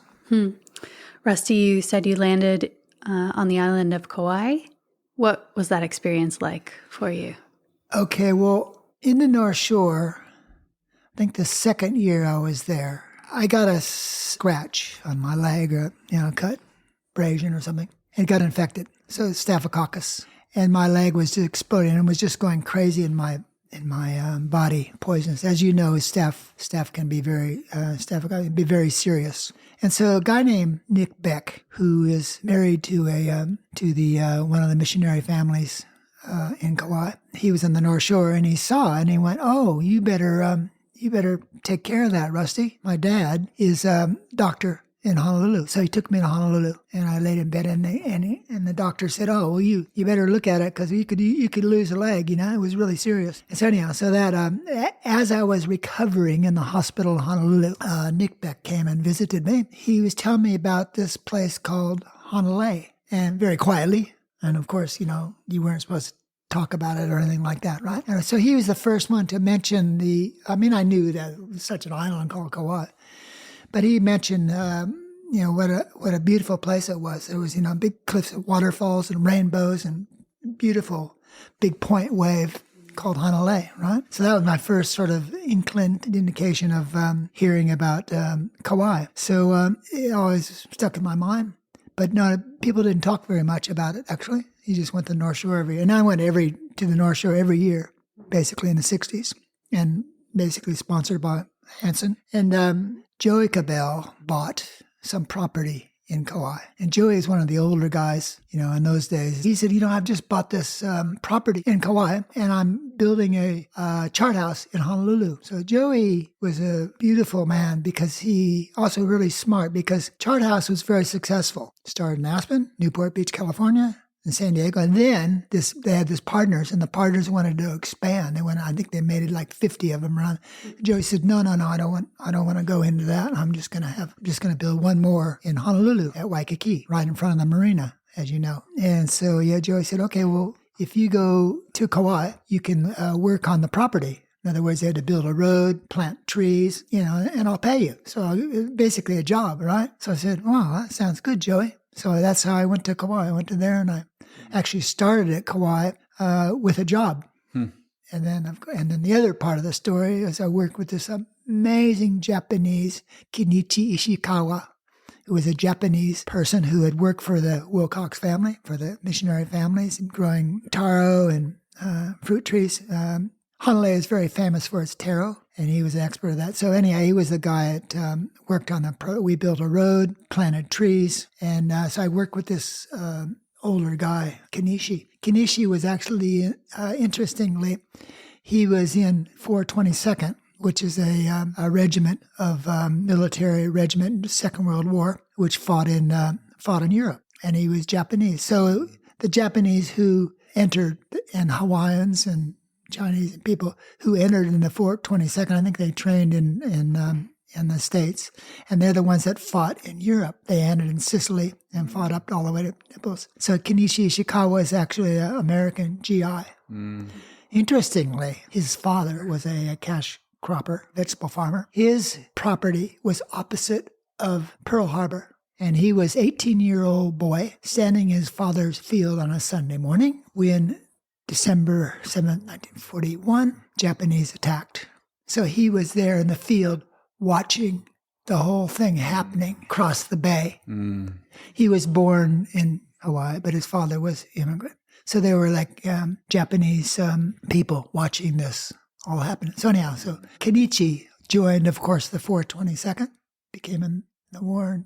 Rusty, you said you landed on the island of Kauai. What was that experience like for you? Okay, well, in the North Shore, I think the second year I was there, I got a scratch on my leg or, cut, abrasion or something. It got infected. So staphylococcus. And my leg was just exploding and was just going crazy in my body, poisonous. As you know, staph can be very serious. And so a guy named Nick Beck, who is married to one of the missionary families in Kauai, he was in the North Shore and he saw and he went, "Oh, you better take care of that, Rusty. My dad is a doctor in Honolulu." So he took me to Honolulu and I laid in bed and the doctor said, "Oh, well, you better look at it because you could lose a leg, It was really serious." And so anyhow, so that as I was recovering in the hospital in Honolulu, Nick Beck came and visited me. He was telling me about this place called Honolulu, and very quietly. And of course, you weren't supposed to talk about it or anything like that, right? And so he was the first one to mention I knew that it was such an island called Kauai. But he mentioned, what a beautiful place it was. It was, big cliffs of waterfalls and rainbows and beautiful big point wave called Honolulu, right? So that was my first sort of indication of hearing about Kauai. So it always stuck in my mind. But no, people didn't talk very much about it, actually. You just went to the North Shore every year. And I went to the North Shore every year, basically in the 60s, and basically sponsored by Hanson. And Joey Cabell bought some property in Kauai. And Joey is one of the older guys, in those days. He said, I've just bought this property in Kauai and I'm building a chart house in Honolulu. So Joey was a beautiful man because he also really smart because chart house was very successful. Started in Aspen, Newport Beach, California, in San Diego. And then they had this partners, and the partners wanted to expand. I think they made it like 50 of them around. Joey said, no, I don't want to go into that. I'm just going to build one more in Honolulu at Waikiki, right in front of the marina, as you know. And so, Joey said, okay, well, if you go to Kauai, you can work on the property. In other words, they had to build a road, plant trees, and I'll pay you. So basically a job, right? So I said, wow, that sounds good, Joey. So that's how I went to Kauai. I went to there and I actually started at Kauai with a job. And then the other part of the story is I worked with this amazing Japanese Kenichi Ishikawa, who was a Japanese person who had worked for the Wilcox family, for the missionary families, and growing taro and fruit trees. Honolulu is very famous for its taro, and he was an expert of that. So anyhow, he was the guy that worked on we built a road, planted trees, and so I worked with this older guy, Kenichi. Kenichi was actually, interestingly, he was in 422nd, which is a regiment of military regiment in the Second World War, which fought in Europe, and he was Japanese. So the Japanese who entered, and Hawaiians and Chinese people who entered in the 422nd, I think they trained in the States, and they're the ones that fought in Europe. They ended in Sicily and fought up all the way to Naples. So Kenichi Ishikawa is actually an American GI. Interestingly, his father was a cash cropper, vegetable farmer. His property was opposite of Pearl Harbor, and he was 18-year-old boy standing in his father's field on a Sunday morning when December 7th, 1941, Japanese attacked. So he was there in the field watching the whole thing happening across the bay. He was born in Hawaii, but his father was immigrant. So they were like Japanese people watching this all happen. So anyhow, so Kenichi joined, of course, the 422nd, became in the war.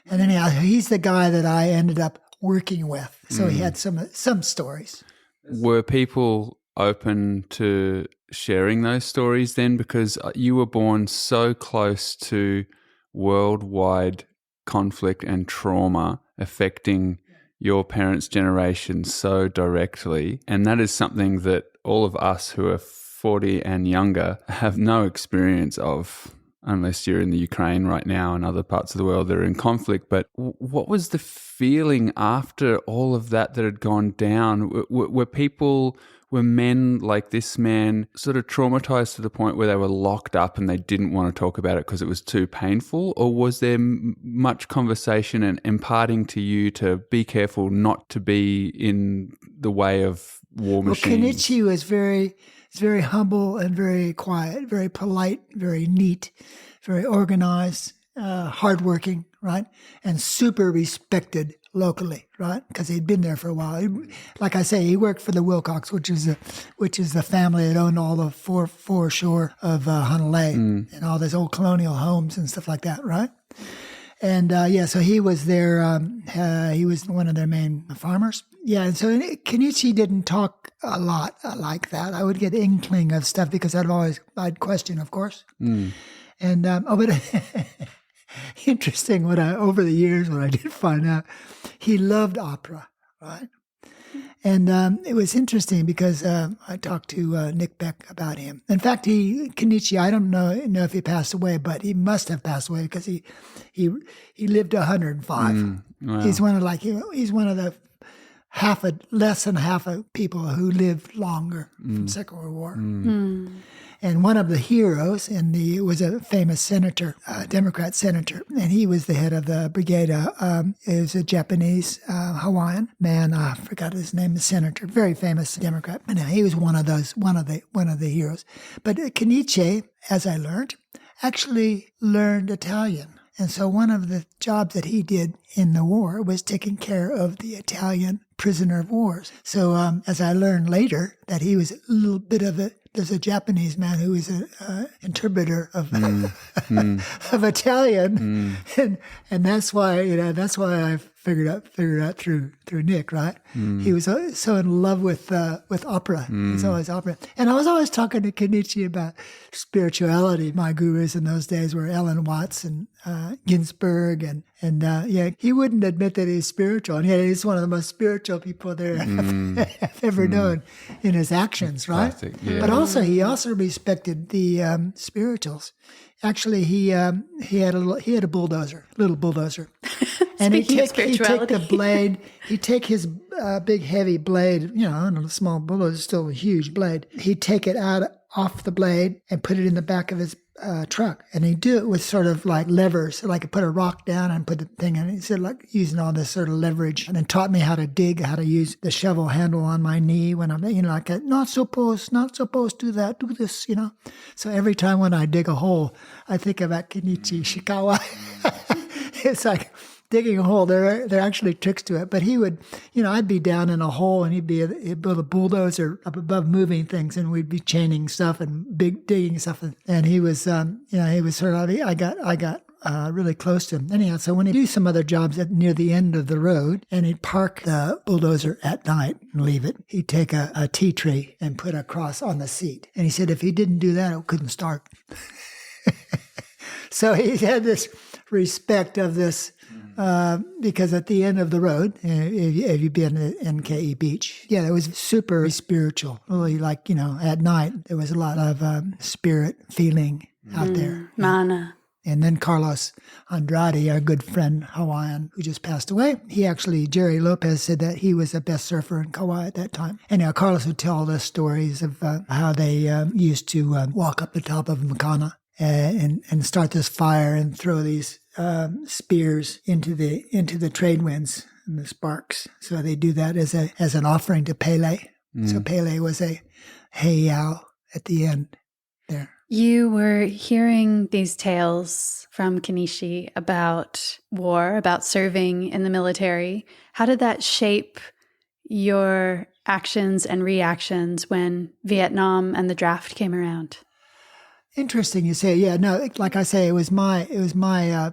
And anyhow, he's the guy that I ended up working with. So he had some stories. Were people open to sharing those stories then? Because you were born so close to worldwide conflict and trauma affecting your parents' generation so directly. And that is something that all of us who are 40 and younger have no experience of, unless you're in the Ukraine right now and other parts of the world that are in conflict. But what was the feeling after all of that had gone down? Were men like this man sort of traumatized to the point where they were locked up and they didn't want to talk about it because it was too painful? Or was there much conversation and imparting to you to be careful not to be in the way of war machines? Well, Kenichi was very humble and very quiet, very polite, very neat, very organized, hardworking, right? And super respected locally, right? Because he'd been there for a while. Like I say, he worked for the Wilcox, which is the family that owned all the foreshore of Honolulu and all those old colonial homes and stuff like that, right? And so he was there. He was one of their main farmers. Yeah, and so Kenichi didn't talk a lot like that. I would get inkling of stuff because I'd question, of course. And but interesting. Over the years, what I did find out, he loved opera, right? And it was interesting because I talked to Nick Beck about him. In fact, Kenichi, I don't know if he passed away, but he must have passed away because he lived 105. Wow. He's one of the less than half of people who lived longer from Second World War. And one of the heroes was a famous senator, Democrat senator, and he was the head of the brigade. He was a Japanese Hawaiian man. I forgot his name. The senator, very famous Democrat. And he was one of the heroes. But Kenichi, as I learned, actually learned Italian. And so one of the jobs that he did in the war was taking care of the Italian prisoner of wars. So as I learned later, that he was a little bit of there's a Japanese man who is an interpreter of of Italian, and that's why I figured out through Nick, right? He was so in love with opera. It was always opera, and I was always talking to Kenichi about spirituality. My gurus in those days were Ellen Watts and Ginsberg, and he wouldn't admit that he's spiritual, and yet he's one of the most spiritual people there I've ever known in his actions, right? Classic, yeah. But he also respected the spirituals. Actually, he had a little bulldozer, and he'd take the blade. He'd take his big heavy blade, and a small bulldozer is still a huge blade. He'd take it off the blade and put it in the back of his truck, and he'd do it with sort of like levers, like he'd put a rock down and put the thing in. He said, like using all this sort of leverage, and then taught me how to dig, how to use the shovel handle on my knee when I'm, not supposed to do that, do this, So every time when I dig a hole, I think about Kenichi Shikawa. It's like digging a hole. There are actually tricks to it. But he would, I'd be down in a hole and he'd build a bulldozer up above moving things, and we'd be chaining stuff and digging stuff. And he was, he was sort of, I got really close to him. Anyhow, so when he'd do some other jobs near the end of the road, and he'd park the bulldozer at night and leave it, he'd take a tea tree and put a cross on the seat. And he said if he didn't do that, it couldn't start. So he had this respect of this, because at the end of the road, if you've been at NKE Beach, it was super spiritual. Really, at night, there was a lot of spirit feeling out there. Mana. And then Carlos Andrade, our good friend Hawaiian, who just passed away, Jerry Lopez said that he was the best surfer in Kauai at that time. And Carlos would tell us stories of how they used to walk up the top of Makana and start this fire and throw these spears into the trade winds and the sparks. So they do that as an offering to Pele. So Pele was a heiau at the end there. You were hearing these tales from Kenichi about war, about serving in the military. How did that shape your actions and reactions when Vietnam and the draft came around? Interesting you say. Yeah, no, like I say, it was my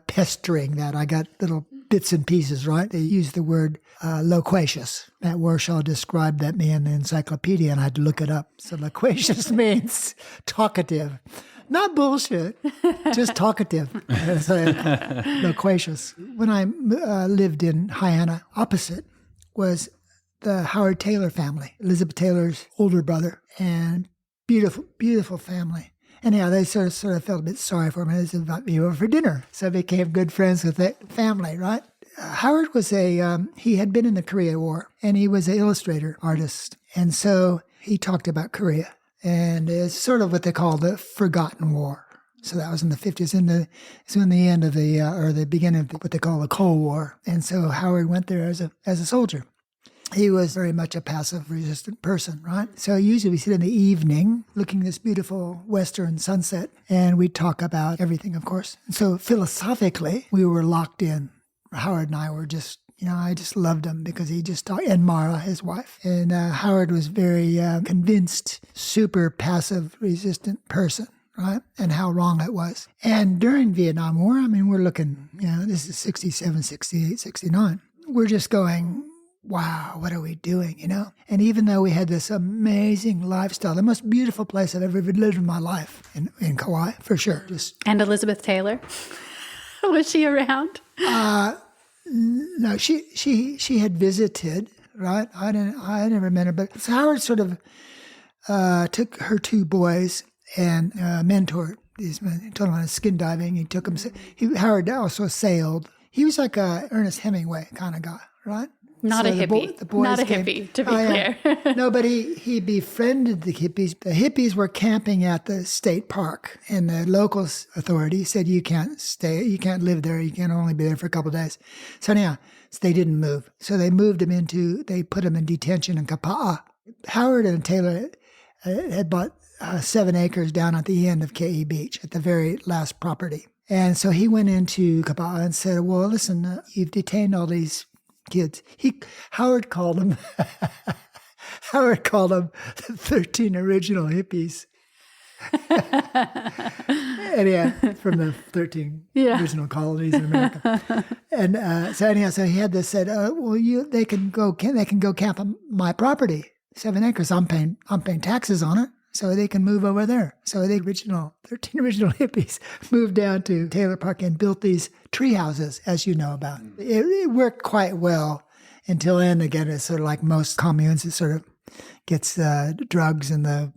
pestering that I got little bits and pieces, right? They used the word loquacious. Matt Warshaw described that me in the encyclopedia, and I had to look it up. So loquacious means talkative, Not bullshit, just talkative, loquacious. When I lived in Hyanna, opposite was the Howard Taylor family, Elizabeth Taylor's older brother, and beautiful, beautiful family. Anyhow, they sort of felt a bit sorry for me. They said, invite me over for dinner. So I became good friends with that family, right? Howard was he had been in the Korea War, and he was an illustrator, artist. And so he talked about Korea. And it's sort of what they call the Forgotten War. So that was in the 50s, it's in the end of the beginning of what they call the Cold War. And so Howard went there as a soldier. He was very much a passive, resistant person, right? So usually we sit in the evening looking at this beautiful western sunset, and we'd talk about everything, of course. And so philosophically, we were locked in. Howard and I were just, I just loved him because he just talked, and Mara, his wife. And Howard was very convinced, super passive, resistant person, right? And how wrong it was. And during Vietnam War, we're looking, this is 67, 68, 69. We're just going, wow, what are we doing, And even though we had this amazing lifestyle, the most beautiful place I've ever lived in my life, in Kauai, for sure. And Elizabeth Taylor? Was she around? No, she had visited, right? I didn't remember, but Howard sort of took her two boys and mentored these men. He taught them how to skin diving. He took them. Howard also sailed. He was like a Ernest Hemingway kind of guy, right? Not a hippie. Not a hippie, to be clear. Yeah. No, but he befriended the hippies. The hippies were camping at the state park, and the local authority said, you can't live there. You can only be there for a couple of days. So anyhow, they didn't move. So they they put him in detention in Kapa'a. Howard and Taylor had bought 7 acres down at the end of Ke'i Beach, at the very last property. And so he went into Kapa'a and said, well, listen, you've detained all these kids. Howard called them the 13 original hippies. Anyhow, from the 13 original colonies in America. And so he had this said, they can go camp on my property, 7 acres. I'm paying taxes on it, so they can move over there. So the 13 original hippies moved down to Taylor Park and built these tree houses, as you know about. It worked quite well until then. Again, it's sort of like most communes. It sort of gets drugs and the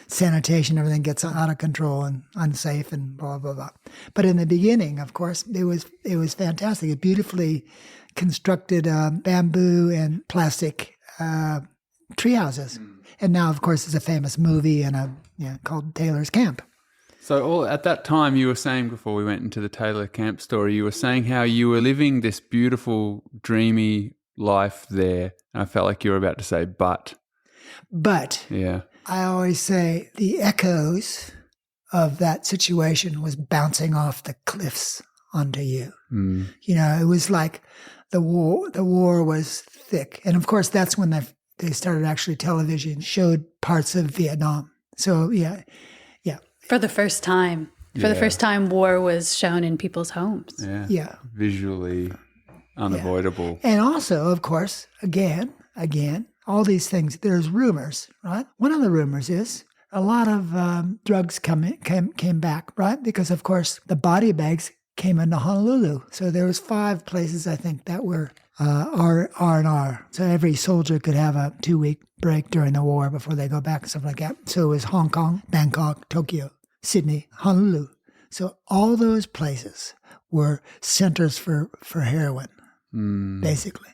sanitation, everything gets out of control and unsafe and blah, blah, blah. But in the beginning, of course, it was fantastic. It beautifully constructed bamboo and plastic tree houses. And now, of course, there's a famous movie called Taylor's Camp. So at that time, you were saying, before we went into the Taylor Camp story, you were saying how you were living this beautiful, dreamy life there. And I felt like you were about to say, but. Yeah. I always say the echoes of that situation was bouncing off the cliffs onto you. Mm. It was like the war was thick. And of course, that's when they started actually television, showed parts of Vietnam. So, yeah. For the first time. For the first time, war was shown in people's homes. Yeah. Visually unavoidable. Yeah. And also, of course, again, all these things, there's rumors, right? One of the rumors is a lot of drugs came back, right? Because, of course, the body bags came into Honolulu. So there was 5 places, I think, that were R&R. So every soldier could have a 2-week break during the war before they go back and stuff like that. So it was Hong Kong, Bangkok, Tokyo, Sydney, Honolulu. So all those places were centers for heroin, basically.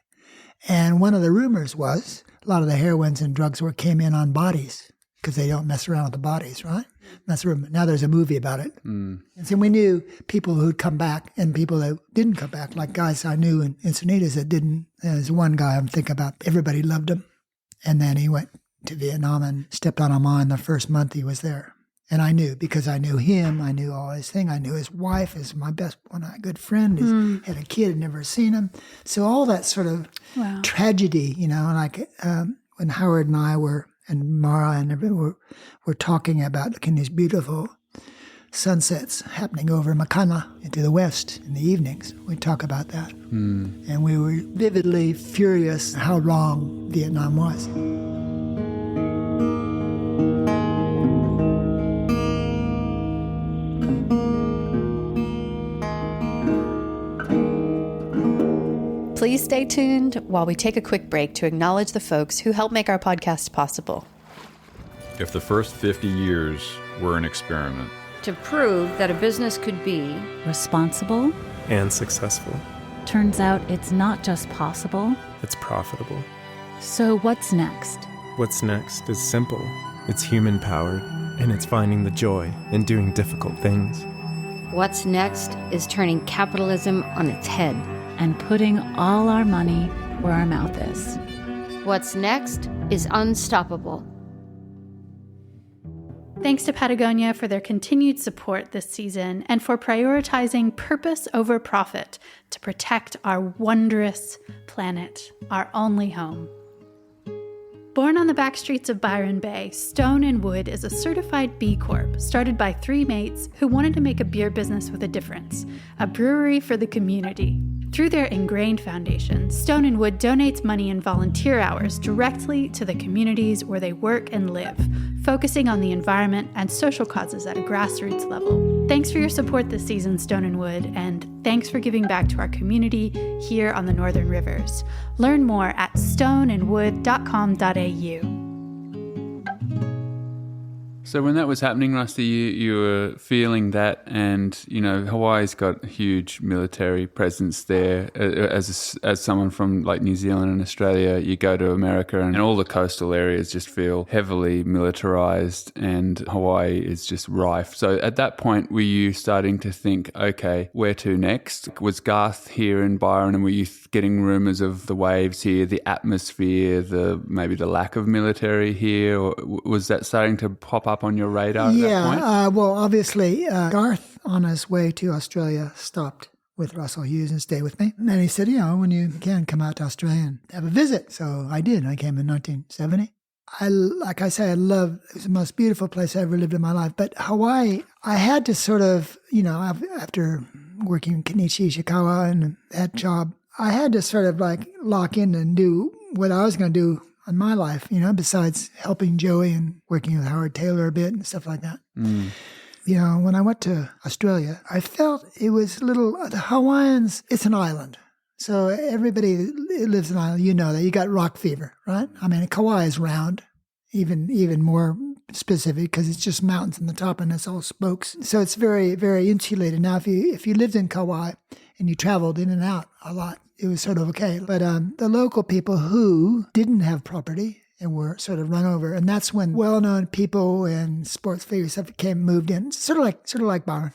And one of the rumors was a lot of the heroines and drugs came in on bodies because they don't mess around with the bodies, right? That's a rumor. Now there's a movie about it. And so we knew people who'd come back and people that didn't come back, like guys I knew in Encinitas that didn't. There's one guy I'm thinking about. Everybody loved him. And then he went to Vietnam and stepped on a mine the first month he was there. And I knew, because I knew him, I knew all his thing. I knew his wife is my best one, a good friend. He had a kid, had never seen him. So all that sort of tragedy, like when Howard and I and Mara and everyone were talking about looking at these beautiful sunsets happening over Makana into the west in the evenings. We'd talk about that. And we were vividly furious how wrong Vietnam was. Please stay tuned while we take a quick break to acknowledge the folks who help make our podcast possible. If the first 50 years were an experiment, to prove that a business could be responsible and successful, turns out it's not just possible, it's profitable. So what's next? What's next is simple. It's human-powered, and it's finding the joy in doing difficult things. What's next is turning capitalism on its head. And putting all our money where our mouth is. What's next is unstoppable. Thanks to Patagonia for their continued support this season and for prioritizing purpose over profit to protect our wondrous planet, our only home. Born on the back streets of Byron Bay, Stone and Wood is a certified B Corp started by three mates who wanted to make a beer business with a difference, a brewery for the community. Through their ingrained foundation, Stone and Wood donates money and volunteer hours directly to the communities where they work and live, focusing on the environment and social causes at a grassroots level. Thanks for your support this season, Stone and Wood, and thanks for giving back to our community here on the Northern Rivers. Learn more at stoneandwood.com.au. So when that was happening, Rusty, you were feeling that, and Hawaii's got a huge military presence there. As someone from like New Zealand and Australia, you go to America, and all the coastal areas just feel heavily militarized, and Hawaii is just rife. So at that point, were you starting to think, okay, where to next? Was Garth here in Byron, and were you getting rumors of the waves here, the atmosphere, maybe the lack of military here, or was that starting to pop up on your radar at that point? Well, obviously, Garth on his way to Australia stopped with Russell Hughes and stayed with me. And then he said, when you can, come out to Australia and have a visit. So I did. I came in 1970. Like I say, it was the most beautiful place I ever lived in my life. But Hawaii, I had to sort of, after working in Kenichi, Ishikawa and that job, I had to sort of like lock in and do what I was going to do in my life, besides helping Joey and working with Howard Taylor a bit and stuff like that. Mm. When I went to Australia, I felt it was the Hawaiians, it's an island. So everybody that lives in an island, that. You got rock fever, right? I mean, Kauai is round, even more specific because it's just mountains on the top and it's all spokes. So it's very, very insulated. Now, if you lived in Kauai and you traveled in and out a lot, it was sort of okay. But the local people who didn't have property and were sort of run over, and that's when well-known people and sports figures moved in, sort of like Byron.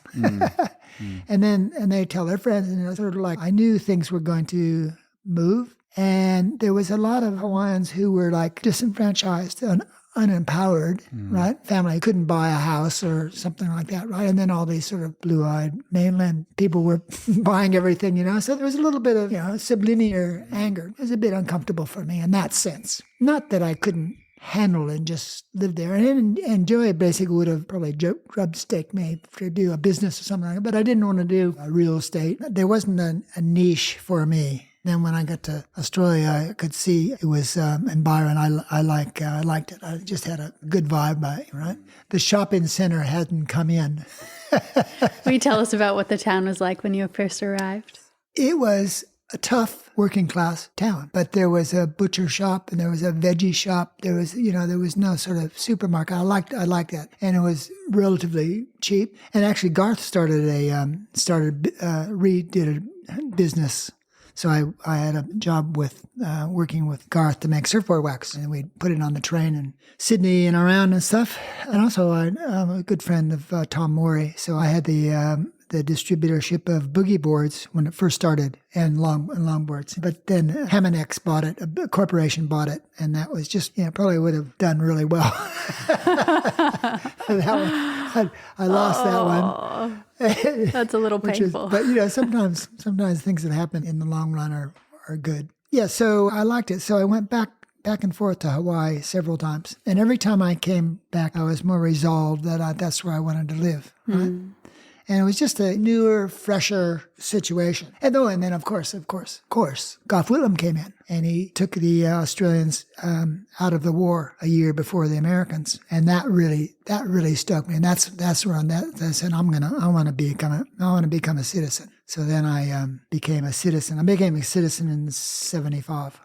And they tell their friends, and sort of like, I knew things were going to move. And there was a lot of Hawaiians who were like disenfranchised and unempowered, right? Family couldn't buy a house or something like that, right? And then all these sort of blue-eyed mainland people were buying everything, So there was a little bit of, sublinear anger. It was a bit uncomfortable for me in that sense. Not that I couldn't handle and just live there. And Joey basically would have probably grub-staked me to do a business or something like that, but I didn't want to do real estate. There wasn't a niche for me. Then when I got to Australia, I could see it was in Byron. I liked it. I just had a good vibe by it, right? The shopping center hadn't come in. Will you tell us about what the town was like when you first arrived? It was a tough working class town, but there was a butcher shop and there was a veggie shop. There was no sort of supermarket. I liked that, and it was relatively cheap. And actually, Garth redid a business. So I had a job with working with Garth to make surfboard wax, and we'd put it on the train in Sydney and around and stuff. And also I'm a good friend of Tom Morey, so I had the distributorship of boogie boards when it first started and longboards. But then Hamonex bought it, a corporation bought it, and that was just probably would have done really well. That one, I lost that one. That's a little painful. But sometimes things that happen in the long run are good. Yeah, so I liked it. So I went back and forth to Hawaii several times. And every time I came back, I was more resolved that that's where I wanted to live. Right? And it was just a newer, fresher situation. And then, of course, Gough Whitlam came in, and he took the Australians out of the war a year before the Americans, and that really stoked me. And that's where I said I want to become a citizen. So then I became a citizen. I became a citizen in 75.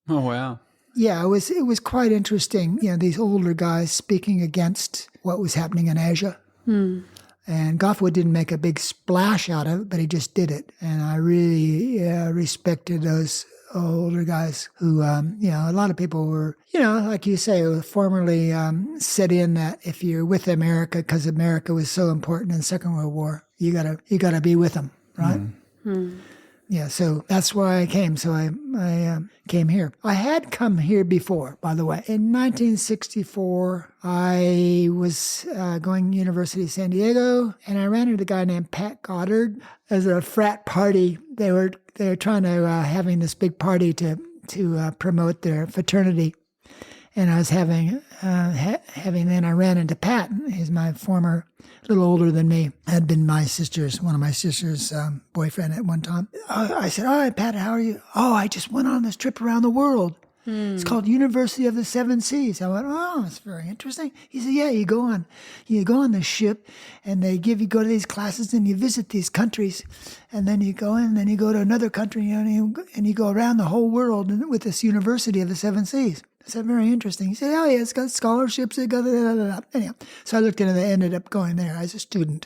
Oh, wow. Yeah, it was quite interesting. These older guys speaking against what was happening in Asia. And Goffwood didn't make a big splash out of it, but he just did it. And I really respected those older guys who, a lot of people were, like you say, formerly set in that if you're with America, because America was so important in the Second World War, you gotta be with them, right? Yeah, so that's why I came. So I came here. I had come here before, by the way. In 1964, I was going to University of San Diego, and I ran into a guy named Pat Goddard as a frat party. They were trying to having this big party to promote their fraternity, and I was having then I ran into Pat. He's my former, a little older than me, had been one of my sister's boyfriend at one time. I said, "All right, Pat, how are you?" "Oh, I just went on this trip around the world. It's called University of the Seven Seas." I went, "Oh, it's very interesting." He said, "Yeah, you go on this ship, and they go to these classes, and you visit these countries, and then you go in, and then you go to another country, and you go around the whole world with this University of the Seven Seas." I said, "Very interesting." He said, "Oh, yeah, it's got scholarships. It got Anyhow, so I looked into it, ended up going there as a student.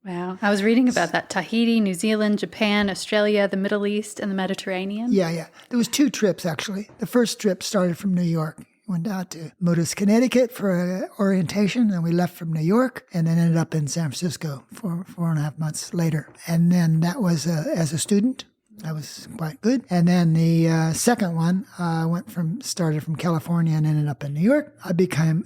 Wow. I was reading about that. Tahiti, New Zealand, Japan, Australia, the Middle East, and the Mediterranean. Yeah. There was 2 trips, actually. The first trip started from New York. Went out to Modus, Connecticut for orientation, and we left from New York and then ended up in San Francisco for 4.5 months later. And then that was as a student. That was quite good. And then the second one started from California and ended up in New York. I became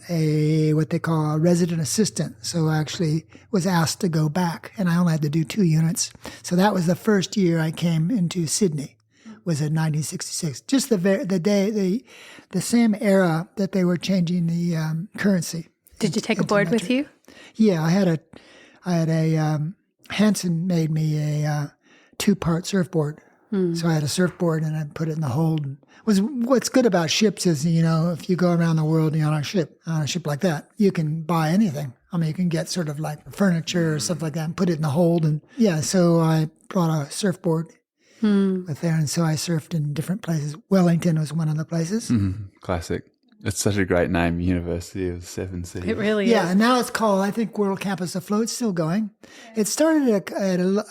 what they call a resident assistant. So I actually was asked to go back, and I only had to do 2 units. So that was the first year I came into Sydney, was in 1966. Just the same era that they were changing the currency. Did you take a board with you? Yeah, I had a Hanson made me a 2-part surfboard. So I had a surfboard and I put it in the hold. What's good about ships is, if you go around the world on a ship like that, you can buy anything. I mean, you can get sort of like furniture or stuff like that and put it in the hold. And yeah, so I brought a surfboard with there. And so I surfed in different places. Wellington was one of the places. Classic. It's such a great name, University of the Seven Seas. It really is. Yeah, and now it's called, I think, World Campus Afloat. It's still going. It started at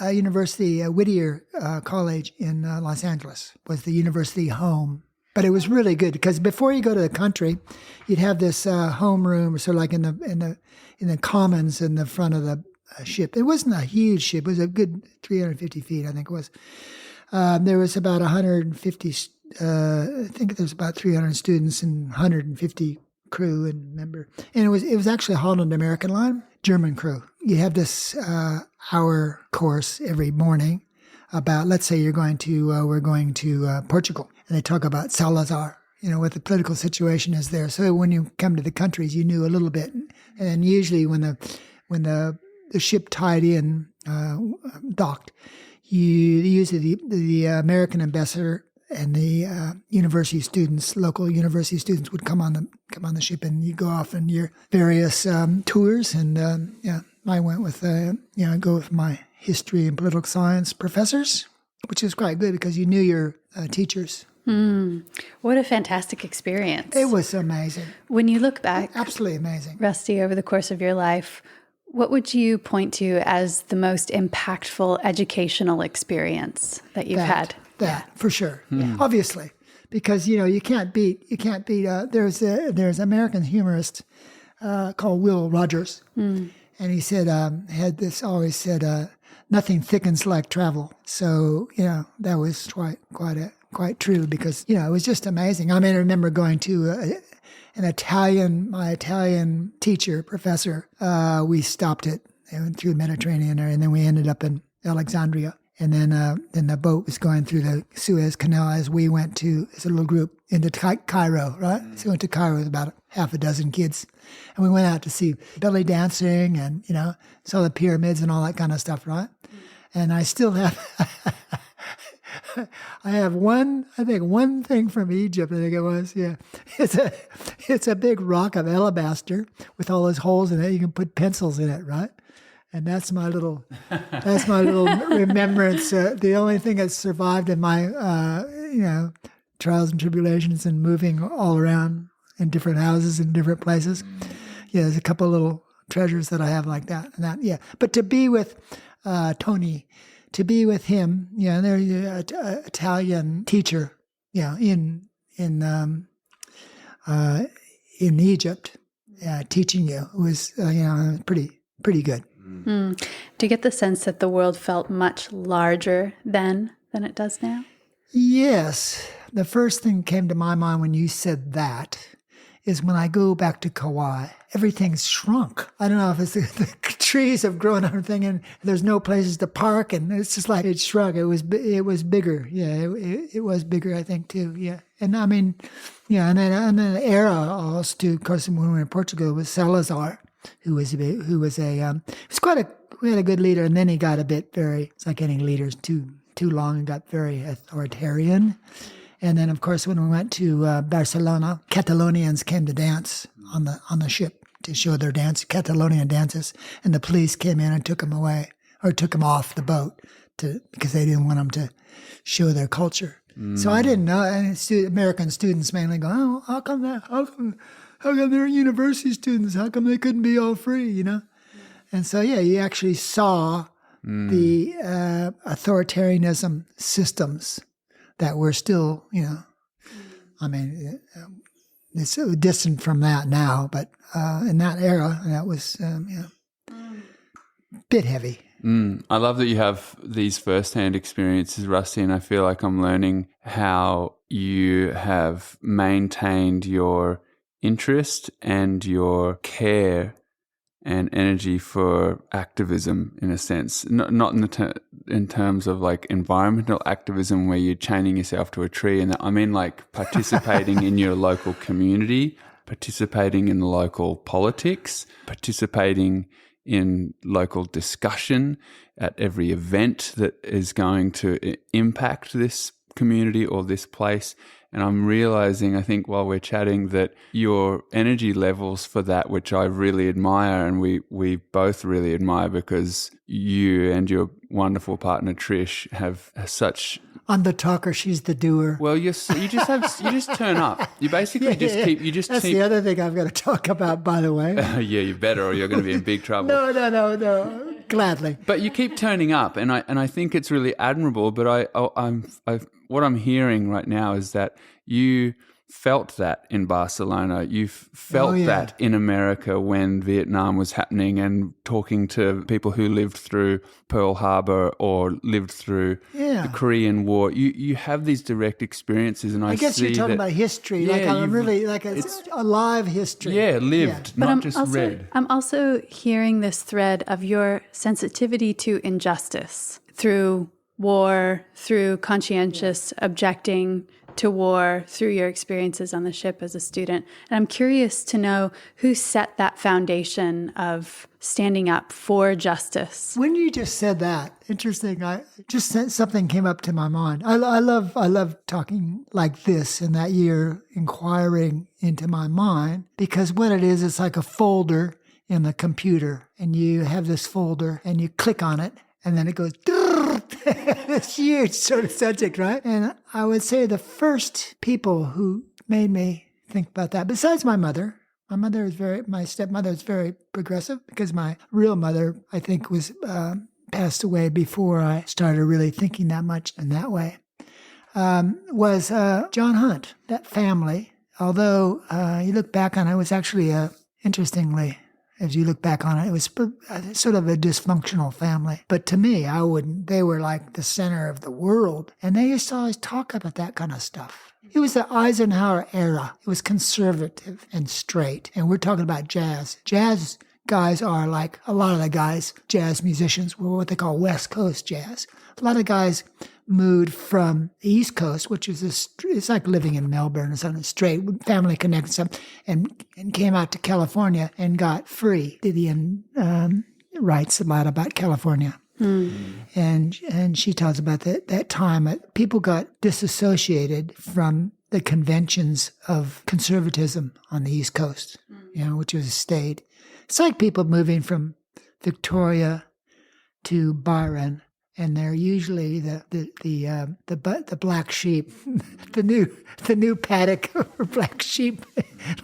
a university, Whittier College in Los Angeles, was the university home. But it was really good because before you go to the country, you'd have this home room, sort of like in the commons in the front of the ship. It wasn't a huge ship. It was a good 350 feet, I think it was. There was about 150 I think there's about 300 students and 150 crew and member. And it was actually a Holland American line, German crew. You have this hour course every morning about, let's say we're going to Portugal, and they talk about Salazar, what the political situation is there. So when you come to the countries, you knew a little bit. And usually when the ship tied in, docked, usually the American ambassador and the local university students would come on the ship, and you go off on your various tours. And I went with go with my history and political science professors, which is quite good because you knew your teachers. What a fantastic experience! It was amazing. When you look back, absolutely amazing, Rusty, over the course of your life, what would you point to as the most impactful educational experience that you've had? That for sure, obviously, because you can't beat. There's an American humorist called Will Rogers, and he said always said nothing thickens like travel. So that was quite true because it was just amazing. I mean, I remember going to my Italian professor. We stopped it and went through the Mediterranean, and then we ended up in Alexandria. And then the boat was going through the Suez Canal as we went as a little group into Cairo, right? So we went to Cairo with about half a dozen kids. And we went out to see belly dancing and, saw the pyramids and all that kind of stuff, right? And I still have, I have one thing from Egypt, I think it was, yeah. It's a big rock of alabaster with all those holes in it. You can put pencils in it, right? And that's my little remembrance. The only thing that survived in my, trials and tribulations and moving all around in different houses in different places. Yeah, there's a couple of little treasures that I have like that. But to be with Tony, to be with him, there's an Italian teacher, in Egypt, teaching you was, pretty good. Do you get the sense that the world felt much larger then than it does now? Yes. The first thing that came to my mind when you said that is when I go back to Kauai, everything's shrunk. I don't know if it's the trees have grown everything and there's no places to park, and it's just like it shrunk. It was bigger. Yeah, it was bigger, I think, too. Yeah. And I mean, and then the era also, too, of course, when we were in Portugal, was Salazar, who was quite a good leader, and then he got a bit it's like any leaders too long and got very authoritarian. And then, of course, when we went to Barcelona, Catalonians came to dance on the ship to show their Catalonian dances, and the police came in and took them away, or took them off the boat because they didn't want them to show their culture. So I didn't know. And American students mainly go, "Oh, how come they're university students? How come they couldn't be all free?" And so you actually saw the authoritarianism systems that were still, I mean, it's so distant from that now, but in that era, that was, a bit heavy. I love that you have these first-hand experiences, Rusty, and I feel like I'm learning how you have maintained your interest and your care and energy for activism, in a sense, not in terms of like environmental activism where you're chaining yourself to a tree, and I mean like participating in your local community, participating in local politics, participating in local discussion at every event that is going to impact this community or this place. And I'm realizing, I think, while we're chatting, that your energy levels for that, which I really admire, and we both really admire, because you and your wonderful partner Trish have such. I'm the talker, she's the doer. Well, you just turn up. You basically That's the other thing I've got to talk about, by the way. Yeah, you better, or you're going to be in big trouble. No. Gladly. But you keep turning up, and I think it's really admirable. But what I'm hearing right now is that you felt that in Barcelona. You felt that in America when Vietnam was happening, and talking to people who lived through Pearl Harbor or lived through the Korean War. You have these direct experiences, and I guess see you're talking about history, it's a live history. Yeah, lived, not just read. I'm also hearing this thread of your sensitivity to injustice through war, through conscientious objecting to war, through your experiences on the ship as a student. And I'm curious to know who set that foundation of standing up for justice. When you just said that, interesting, something came up to my mind. I love talking like this, and that you're inquiring into my mind, because what it is, it's like a folder in the computer, and you have this folder and you click on it, and then it goes, this huge sort of subject, right? And I would say the first people who made me think about that, besides my mother, my stepmother is very progressive, because my real mother, I think, was passed away before I started really thinking that much in that way, was John Hunt. That family, although you look back on it, was actually interestingly, as you look back on it, it was sort of a dysfunctional family. But to me, they were like the center of the world. And they used to always talk about that kind of stuff. It was the Eisenhower era. It was conservative and straight. And we're talking about jazz. Jazz guys are like, a lot of the guys, jazz musicians, were what they call West Coast jazz. A lot of guys moved from the East Coast, which is it's like living in Melbourne or something, straight, family connected stuff, and came out to California and got free. Vivian writes a lot about California. And she talks about that time people got disassociated from the conventions of conservatism on the East Coast, which was stayed. It's like people moving from Victoria to Byron, and they're usually the black sheep, the new paddock for black sheep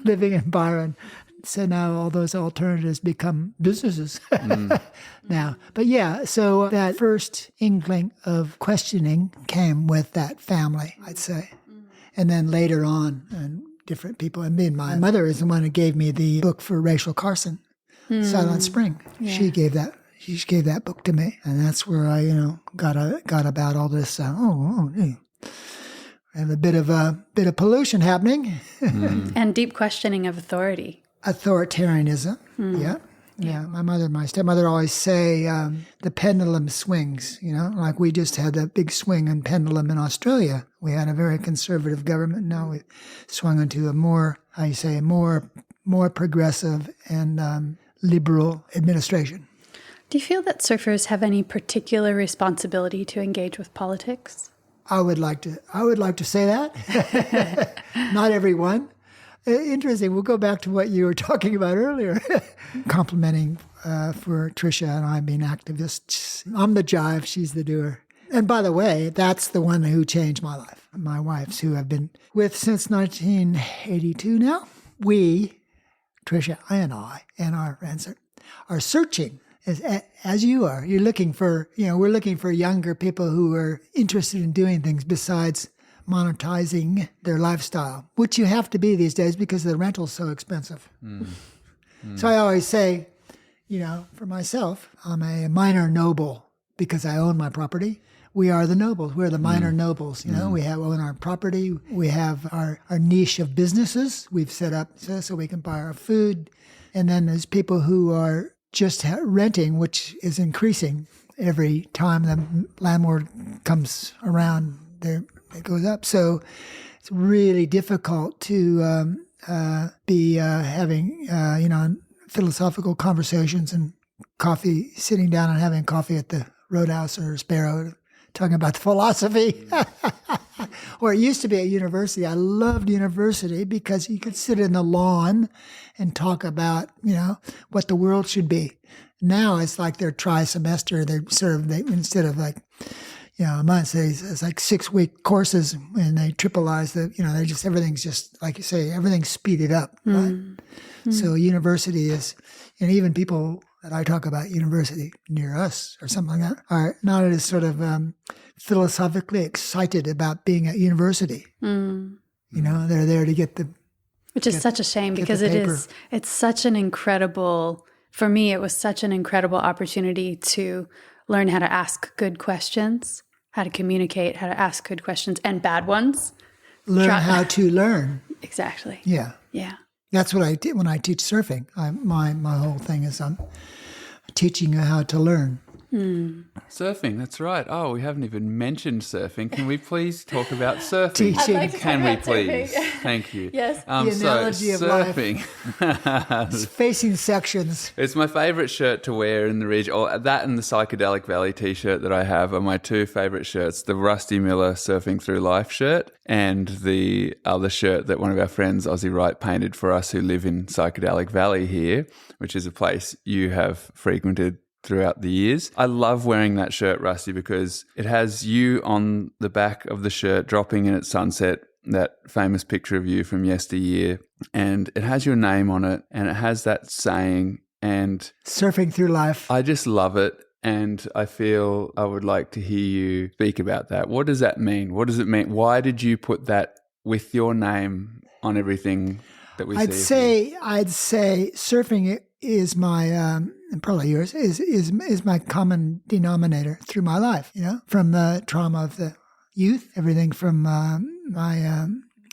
living in Byron. So now all those alternatives become businesses now. But yeah, so that first inkling of questioning came with that family, I'd say. And then later on, and different people. And my mother is the one who gave me the book for Rachel Carson, Silent Spring. Yeah. She gave that book to me. And that's where I, got about all this, and a bit of pollution happening. And deep questioning of authority. Authoritarianism, yeah. My stepmother always say the pendulum swings. Like we just had a big swing and pendulum in Australia. We had a very conservative government. Now we swung into a more progressive and liberal administration. Do you feel that surfers have any particular responsibility to engage with politics? I would like to say that. Not everyone. Interesting. We'll go back to what you were talking about earlier. Complimenting for Tricia and I being activists. I'm the jive, she's the doer. And by the way, that's the one who changed my life. My wife's who I've been with since 1982 now. We, Tricia and I, and our friends are searching, as you are. You're looking for, we're looking for younger people who are interested in doing things besides monetizing their lifestyle, which you have to be these days because the rental's so expensive. So I always say, for myself, I'm a minor noble because I own my property. We are the nobles. We're the minor nobles. We own our property. We have our niche of businesses we've set up so we can buy our food. And then there's people who are just renting, which is increasing every time the landlord comes around. It goes up. So it's really difficult to be having, philosophical conversations and coffee, sitting down and having coffee at the Roadhouse or Sparrow, talking about the philosophy. Or it used to be at university. I loved university because you could sit in the lawn and talk about, what the world should be. Now it's like their tri-semester. Instead of like, a month, it's like 6-week courses, and they triplize everything's just, like you say, everything's speeded up, right? So university is, and even people that I talk about university near us or something like that are not as sort of philosophically excited about being at university. They're there to get which is such a shame because it's such an incredible, for me, it was such an incredible opportunity to learn how to ask good questions, how to communicate, how to ask good questions and bad ones. Learn how to learn. Exactly. Yeah. Yeah. That's what I did when I teach surfing. My whole thing is I'm teaching you how to learn. Surfing, that's right. Oh, we haven't even mentioned surfing. Can we please talk about surfing? Teaching. I'd like to Can we talk about please? surfing. Thank you. Yes. The analogy of surfing. It's facing sections. It's my favourite shirt to wear in the region. Or that and the Psychedelic Valley T-shirt that I have are my two favourite shirts. The Rusty Miller Surfing Through Life shirt and the other shirt that one of our friends, Ozzy Wright, painted for us who live in Psychedelic Valley here, which is a place you have frequented throughout the years. I love wearing that shirt, Rusty, because it has you on the back of the shirt dropping in at sunset, that famous picture of you from yesteryear, and it has your name on it and it has that saying, and Surfing Through Life. I just love it, and I feel I would like to hear you speak about that. What does that mean? What does it mean? Why did you put that with your name on everything that we see? I'd say surfing is my, and probably yours, is my common denominator through my life, from the trauma of the youth, everything from my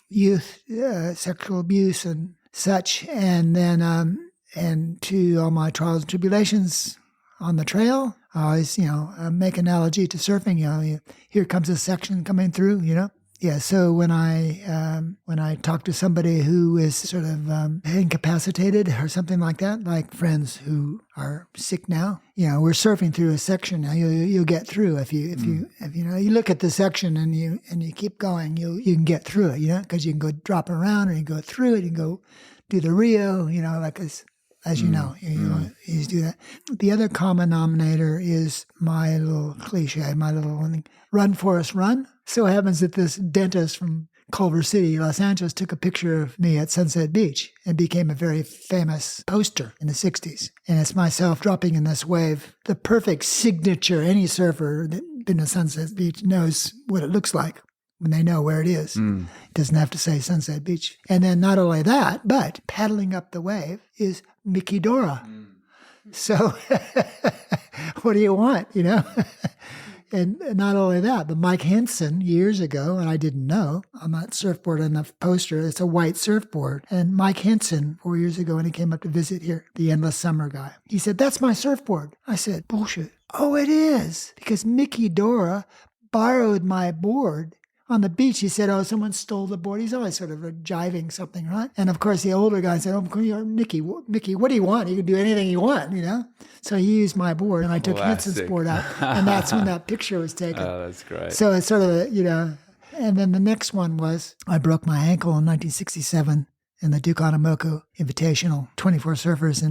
youth, sexual abuse and such, and then and to all my trials and tribulations on the trail. I always, make analogy to surfing, here comes a section coming through, Yeah, so when I talk to somebody who is sort of incapacitated or something like that, like friends who are sick now, we're surfing through a section. Now you'll get through if you you look at the section and you keep going, you can get through it, because you can go drop around or you can go through it, you can go do the Rio, like as you know. You do that. The other common denominator is my little cliche, my little one, run, Forrest, run. So it happens that this dentist from Culver City, Los Angeles, took a picture of me at Sunset Beach and became a very famous poster in the 60s. And it's myself dropping in this wave, the perfect signature. Any surfer that's been to Sunset Beach knows what it looks like when they know where it is. It doesn't have to say Sunset Beach. And then not only that, but paddling up the wave is Mickey Dora. So what do you want, And not only that, but Mike Henson years ago, and I didn't know, on that surfboard on the poster, it's a white surfboard. And Mike Henson, 4 years ago, when he came up to visit here, the Endless Summer guy, he said, "That's my surfboard." I said, "Bullshit." "Oh, it is, because Mickey Dora borrowed my board on the beach." He said, "Oh, someone stole the board." He's always sort of jiving something, right? And of course, the older guy said, "Oh, Mickey, what do you want? You can do anything you want, So he used my board, and I took Henson's board out, and that's when that picture was taken. Oh, that's great. So it's sort of, and then the next one was I broke my ankle in 1967 in the Duczynski Invitational, 24 surfers,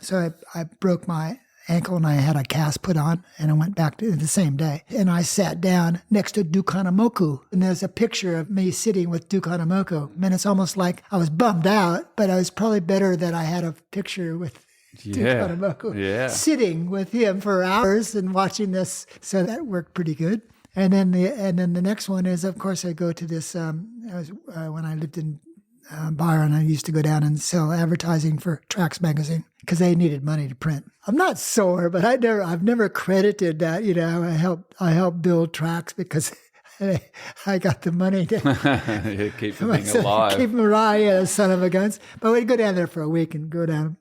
so I broke my ankle and I had a cast put on, and I went back to the same day. And I sat down next to Duczynski, and there's a picture of me sitting with Duczynski. And it's almost like I was bummed out, but I was probably better that I had a picture with Duczynski, sitting with him for hours and watching this. So that worked pretty good. And then the next one is, of course, I go to this. When I lived in Byron, I used to go down and sell advertising for Trax magazine because they needed money to print. I'm not sore, but I've never credited that. I helped build Trax because I got the money to keep the thing alive. Keep them alive, son of a guns. But we'd go down there for a week and go down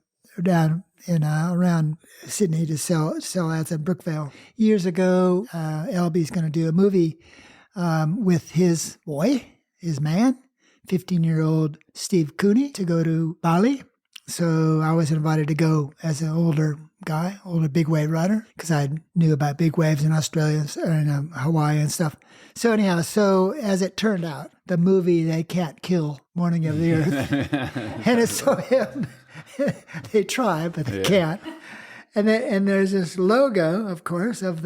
in around Sydney to sell ads in Brookvale. Years ago, Albe's going to do a movie with his man, 15-year-old Steve Cooney, to go to Bali. So I was invited to go as an older big wave rider, because I knew about big waves in Australia and Hawaii and stuff. So anyhow, as it turned out, the movie They Can't Kill Morning of the Earth, and it's so him. They try, but they can't. And there's this logo, of course, of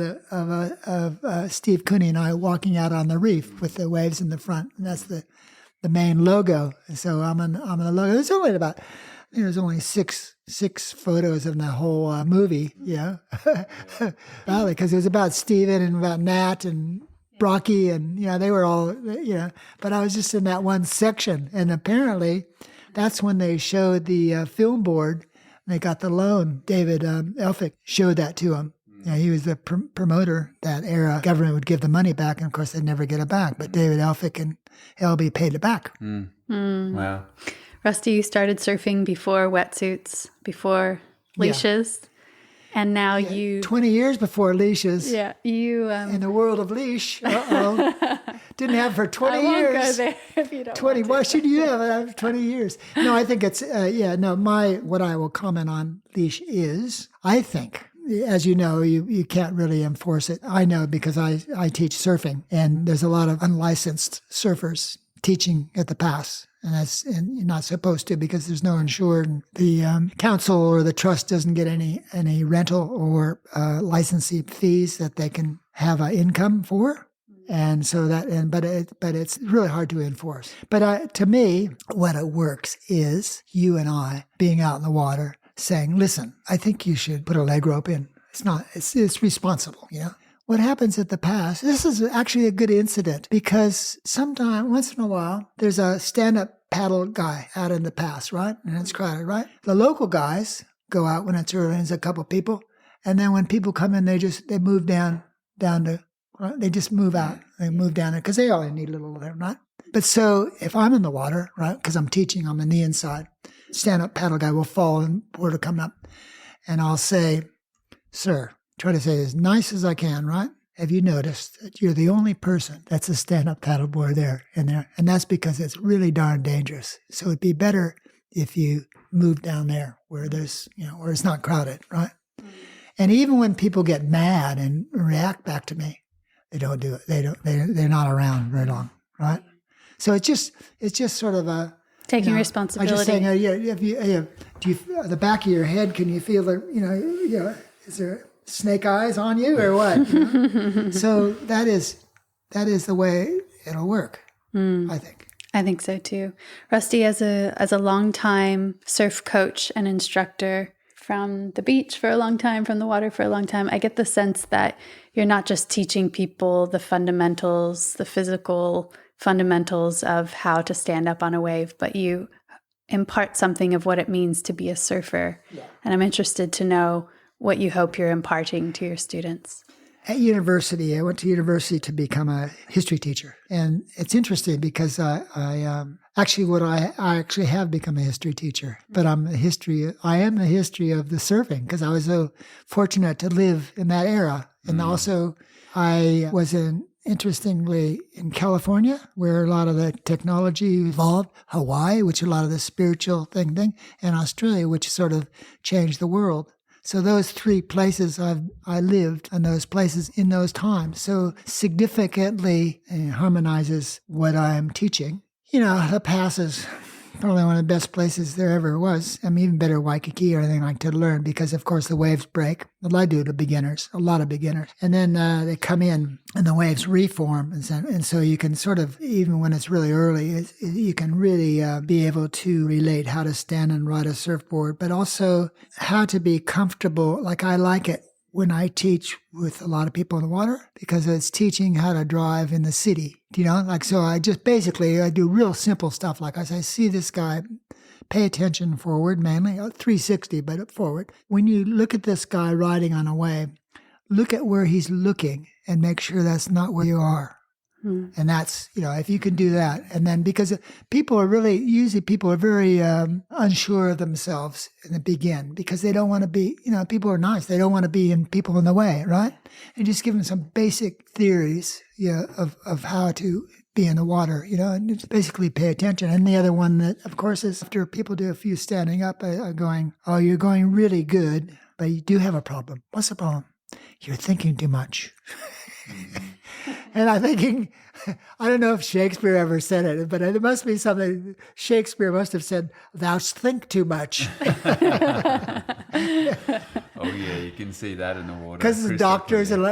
Steve Cooney and I walking out on the reef with the waves in the front, and that's the main logo. So I'm on the logo. There's only there's only six photos of the whole movie, because it was about Steven and about Nat and Brocky, and they were all, but I was just in that one section, and apparently that's when they showed the film board. They got the loan. David Elphick showed that to him. He was the promoter that era. Government would give the money back, and of course they'd never get it back. But David Elphick and Albe paid it back. Wow. Rusty, you started surfing before wetsuits, before leashes, and now you... 20 years before leashes. Yeah, you... in the world of leash. Didn't have for 20 years. I won't go there if you don't 20. want to. Why should you have 20 years? No, I think it's, what I will comment on leash is, I think, as you know, you can't really enforce it. I know because I teach surfing, and there's a lot of unlicensed surfers teaching at the pass. And you're not supposed to, because there's no insured. And the council or the trust doesn't get any rental or licensing fees that they can have an income for. And so but it's really hard to enforce. But to me, what it works is you and I being out in the water saying, "Listen, I think you should put a leg rope in. It's responsible, What happens at the pass, this is actually a good incident, because once in a while, there's a stand-up paddle guy out in the pass, right? And it's crowded, right? The local guys go out when it's early, and there's a couple people. And then when people come in, they move down to, they just move out. They move down there because they only need a little of them, right? But so if I'm in the water, right, because I'm teaching, I'm on the inside, stand-up paddle guy will fall and board will come up. And I'll say, "Sir," try to say as nice as I can, right? "Have you noticed that you're the only person that's a stand-up paddleboard there? And that's because it's really darn dangerous. So it'd be better if you move down there where there's, where it's not crowded, right?" And even when people get mad and react back to me, they don't do it. They're not around very long, right? So it's just sort of Taking I'm responsibility. just saying, do you the back of your head? Can you feel the is there snake eyes on you or what? So that is the way it'll work. I think. I think so too. Rusty, as a longtime surf coach and instructor from the beach for a long time, from the water for a long time, I get the sense that you're not just teaching people the fundamentals, the physical fundamentals of how to stand up on a wave, but you impart something of what it means to be a surfer. Yeah. And I'm interested to know what you hope you're imparting to your students. At university, I went to university to become a history teacher. And it's interesting because I actually have become a history teacher, but I am the history of the surfing because I was so fortunate to live in that era. And also I was interestingly in California, where a lot of the technology evolved, Hawaii, which a lot of the spiritual thing, and Australia, which sort of changed the world. So those three places I lived in those places in those times. So significantly harmonizes what I'm teaching. The Pass is probably one of the best places there ever was. I mean, even better Waikiki or anything like to learn because, of course, the waves break. Well, I do to beginners, a lot of beginners. And then they come in and the waves reform. And so you can sort of, even when it's really early, you can really be able to relate how to stand and ride a surfboard, but also how to be comfortable. Like I like it when I teach with a lot of people in the water because it's teaching how to drive in the city. So I just basically, I do real simple stuff. Like I say, see this guy, pay attention forward, mainly 360, but forward. When you look at this guy riding on a wave, look at where he's looking and make sure that's not where you are. And that's, if you can do that. And then because people are very unsure of themselves in the beginning because they don't want to be, people are nice. They don't want to be people in the way, right? And just give them some basic theories of how to be in the water, and just basically pay attention. And the other one that, of course, is after people do a few standing up, going, oh, you're going really good, but you do have a problem. What's the problem? You're thinking too much. And I'm thinking, I don't know if Shakespeare ever said it, but it must be something Shakespeare must have said, thou think too much. Oh, yeah, you can see that in the water. Because the doctors, and we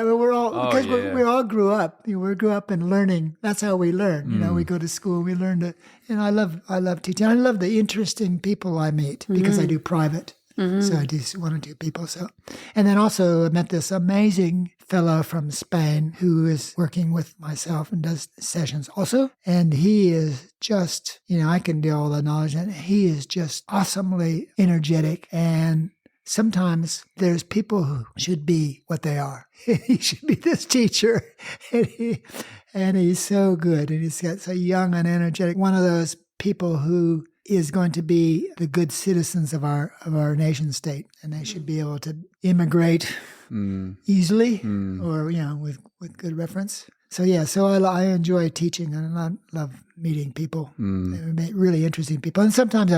all grew up. We grew up in learning. That's how we learn. We go to school, we learn to, I love teaching. I love the interesting people I meet because I do private. So I do one or two people. And then also I met this amazing fellow from Spain who is working with myself and does sessions also. And he is just, I can do all the knowledge, and he is just awesomely energetic. And sometimes there's people who should be what they are. He should be this teacher, and he's so good, and he's got so young and energetic. One of those people who is going to be the good citizens of our nation state, and they should be able to immigrate easily or with good reference. So I enjoy teaching, and I love meeting people, really interesting people. And sometimes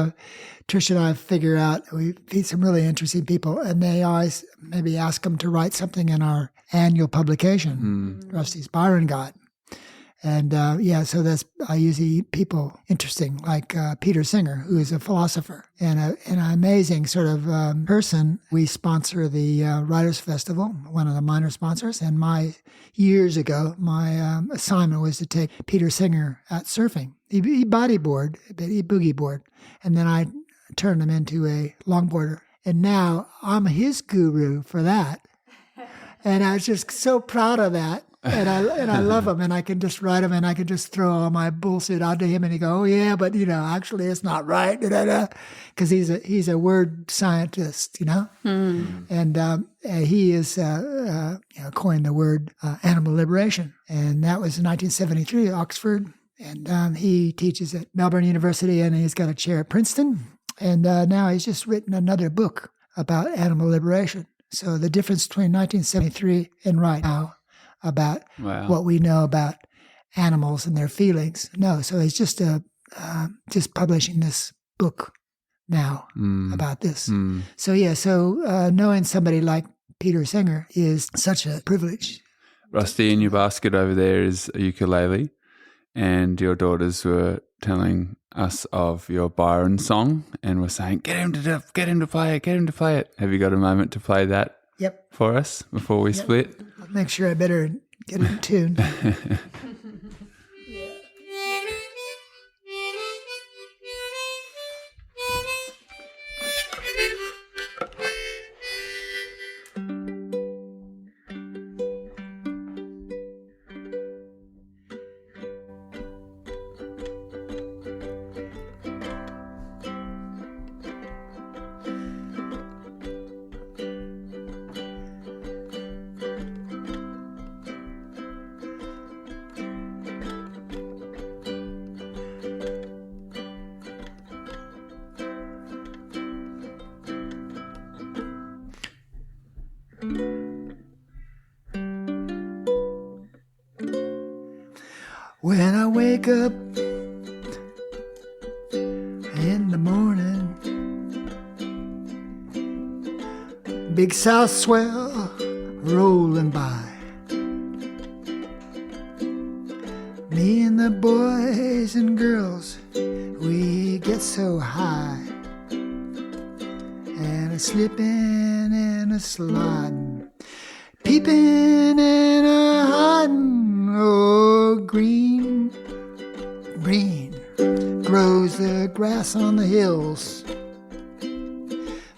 Trish and I figure out we meet some really interesting people, and they always maybe ask them to write something in our annual publication, Rusty's Byron Guide. And so I usually people interesting like Peter Singer, who is a philosopher and an amazing sort of person. We sponsor the Writers Festival, one of the minor sponsors. And years ago, my assignment was to take Peter Singer out surfing. He bodyboard, but he boogie board, and then I turned him into a longboarder. And now I'm his guru for that. And I was just so proud of that. And I love him, and I can just write him, and I can just throw all my bullshit onto him, and he go, oh yeah, but actually it's not right, because he's a word scientist, and he is coined the word animal liberation, and that was in 1973 at Oxford, and he teaches at Melbourne University, and he's got a chair at Princeton, and now he's just written another book about animal liberation. So the difference between 1973 and right now about what we know about animals and their feelings. No, so he's just publishing this book now about this. So knowing somebody like Peter Singer is such a privilege. Rusty, in your basket over there is a ukulele, and your daughters were telling us of your Byron song and were saying, get him to play it. Have you got a moment to play that Yep. for us before we split? I'll make sure I better get it in tune. When I wake up in the morning, big south swell rolling by. Me and the boys and girls, we get so high, and a slipping and a sliding, peeping and a hiding. Oh, green, green grows the grass on the hills,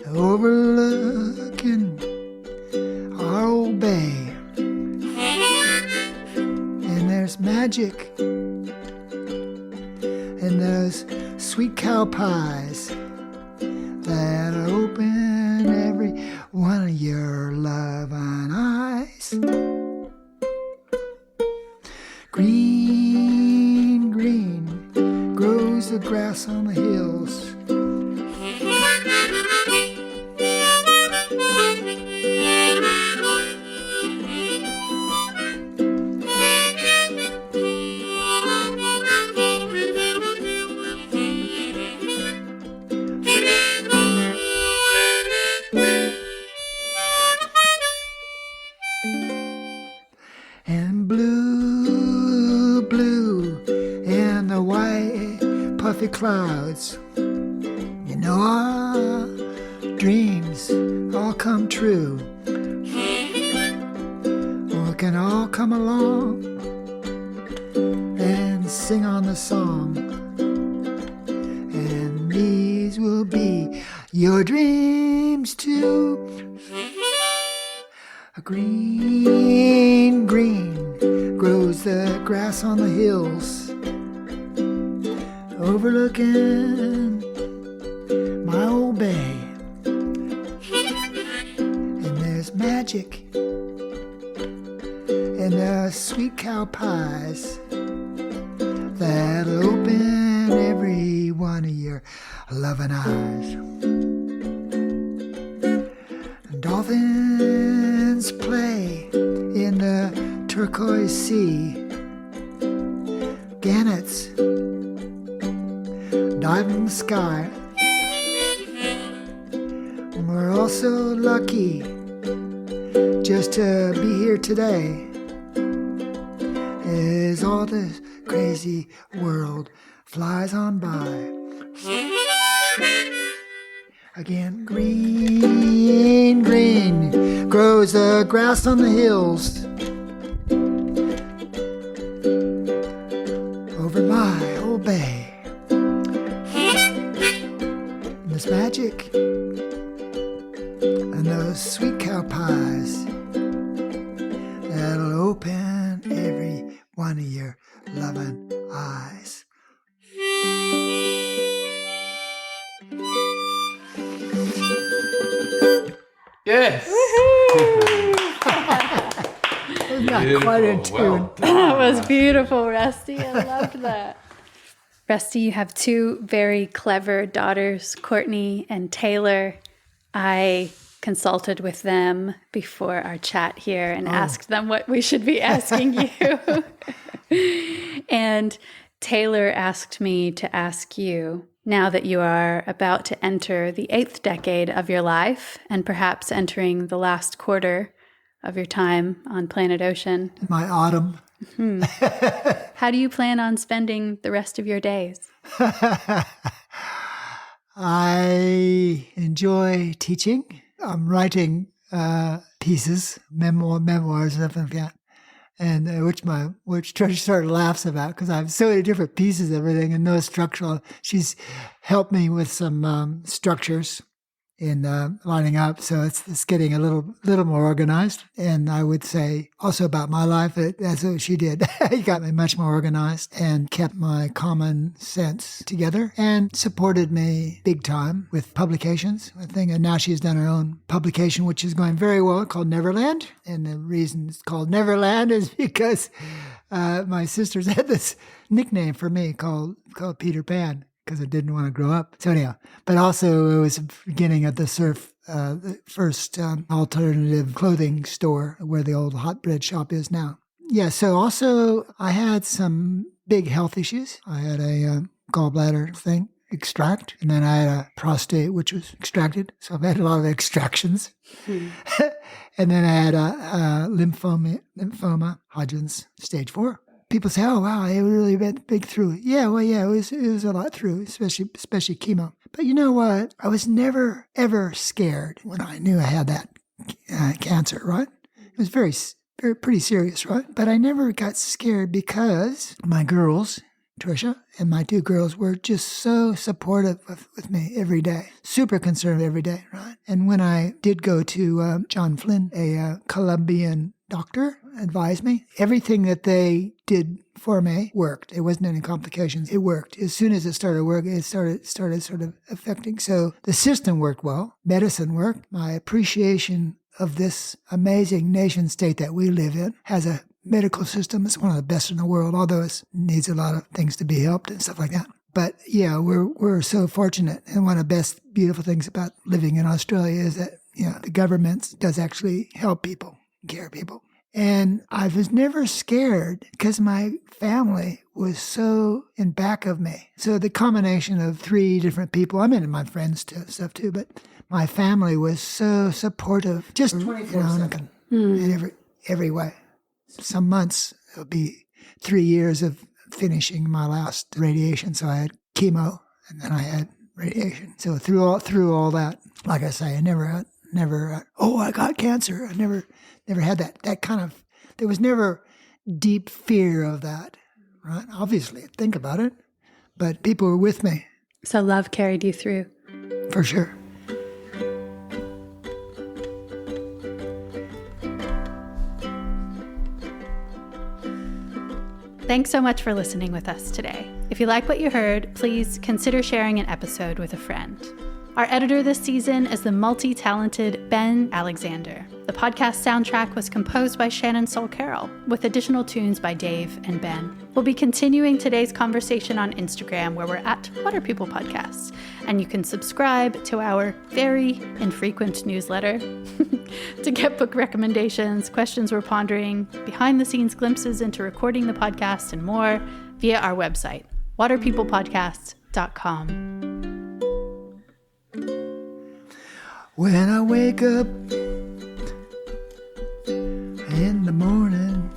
overlooking our old bay. And there's magic in those sweet cow pies that open every one of your loving eyes. Green, green grows the grass on the hills. And blue, blue in the white puffy clouds. You know our dreams all come true. We can all come along and sing on the song, and these will be your dreams too. A green, green grows the grass on the hills, overlooking my old bay. And there's magic in the sweet cow pies that'll open every one of your loving eyes. Dolphins play in the turquoise sea. Gannets dive in the sky. And we're also lucky just to be here today, as all this crazy world flies on by. Again, green, green grows the grass on the hills, over my old bay. And there's magic and those sweet cow pies that'll open every one of your loving eyes. Yes. Not quite in tune. Well That was beautiful, Rusty. I loved that. Rusty, you have two very clever daughters, Courtney and Taylor. I consulted with them before our chat here and asked them what we should be asking you. And Taylor asked me to ask you, now that you are about to enter the 8th decade of your life and perhaps entering the last quarter of your time on planet Ocean. My autumn How do you plan on spending the rest of your days? I enjoy teaching. I'm writing pieces, memoirs, stuff like that, and which Trish sort of laughs about because I have so many different pieces of everything and no structural. She's helped me with some structures in lining up, so it's getting a little more organized. And I would say also about my life, that's what she did. He got me much more organized and kept my common sense together and supported me big time with publications. I think, and now she's done her own publication, which is going very well, called Neverland. And the reason it's called Neverland is because my sisters had this nickname for me called Peter Pan, because I didn't want to grow up. So anyhow, but also it was the beginning of the first alternative clothing store where the old hot bread shop is now. Yeah, so also I had some big health issues. I had a gallbladder thing extract, and then I had a prostate, which was extracted. So I've had a lot of extractions. And then I had a lymphoma, Hodgkin's, stage 4. People say, "Oh wow, it really went big through." Yeah, well, yeah, it was a lot through, especially chemo. But you know what? I was never ever scared when I knew I had that cancer. Right? It was pretty serious, right? But I never got scared because my girls, Trisha and my 2 girls, were just so supportive with me every day, super concerned every day, right? And when I did go to John Flynn, a Colombian doctor, advised me, everything that they did for me worked. There wasn't any complications. It worked. As soon as it started working, it started sort of affecting. So the system worked well. Medicine worked. My appreciation of this amazing nation state that we live in has a medical system. It's one of the best in the world, although it needs a lot of things to be helped and stuff like that. But yeah, we're so fortunate. And one of the best beautiful things about living in Australia is that, the government does actually help people, care people. And I was never scared because my family was so in back of me. So the combination of 3 different people, I mean, my friends stuff too, but my family was so supportive, just 24/7 in every way. Some months, it'll be 3 years of finishing my last radiation. So I had chemo and then I had radiation. So through all that, like I say, I never, I got cancer. I never had that kind of, there was never deep fear of that, right? Obviously, think about it, but people were with me. So love carried you through. For sure. Thanks so much for listening with us today. If you like what you heard, please consider sharing an episode with a friend. Our editor this season is the multi-talented Ben Alexander. The podcast soundtrack was composed by Shannon Sol Carroll, with additional tunes by Dave and Ben. We'll be continuing today's conversation on Instagram, where we're at What Are People Podcasts, and you can subscribe to our very infrequent newsletter to get book recommendations, questions we're pondering, behind-the-scenes glimpses into recording the podcast, and more via our website, whatarepeoplepodcasts.com. When I wake up in the morning,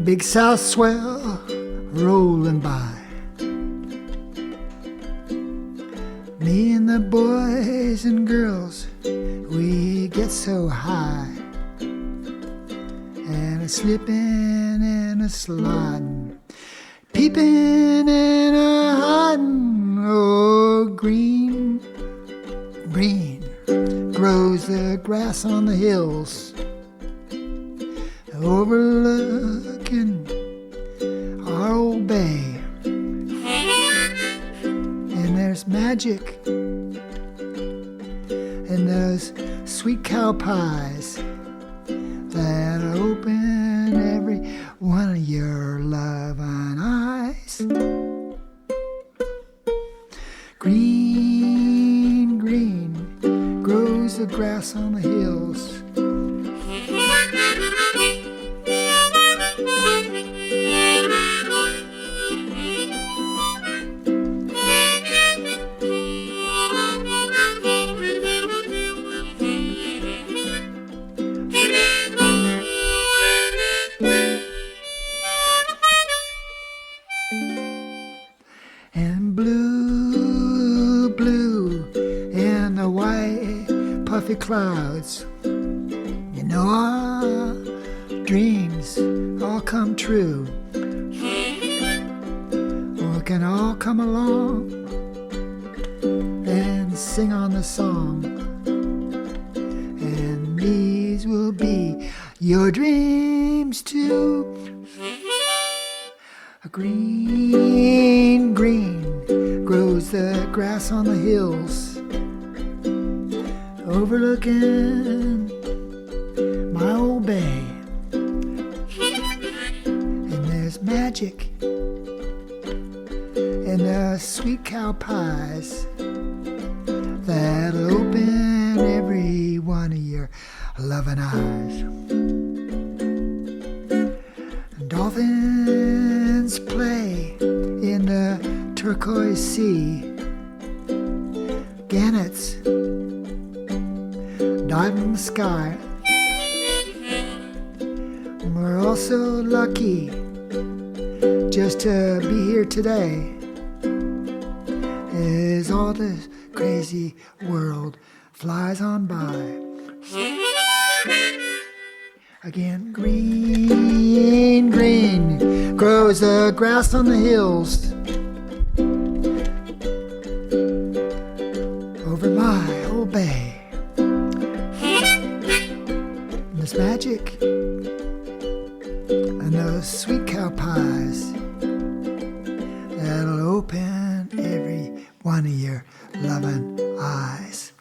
big south swell rolling by, me and the boys and girls, we get so high, and a slipping and a sliding, peeping and a hiding. Oh, green grows the grass on the hills, overlooking our old bay. And there's magic in those sweet cow pies that open every one of your loving eyes. Green grows the grass on the hills. fluffy clouds. You know our dreams all come true. We can all come along and sing on the song. And these will be your dreams too. A green, green grows the grass on the hills, overlooking my old bay. And there's magic in the sweet cow pies that'll open every one of your loving eyes. Dolphins play in the turquoise sea. Gannets dive in the sky. We're all so lucky just to be here today, as all this crazy world flies on by. Again, green, green grows the grass on the hills, over my old bay. And there's magic and those sweet cow pies that'll open every one of your loving eyes.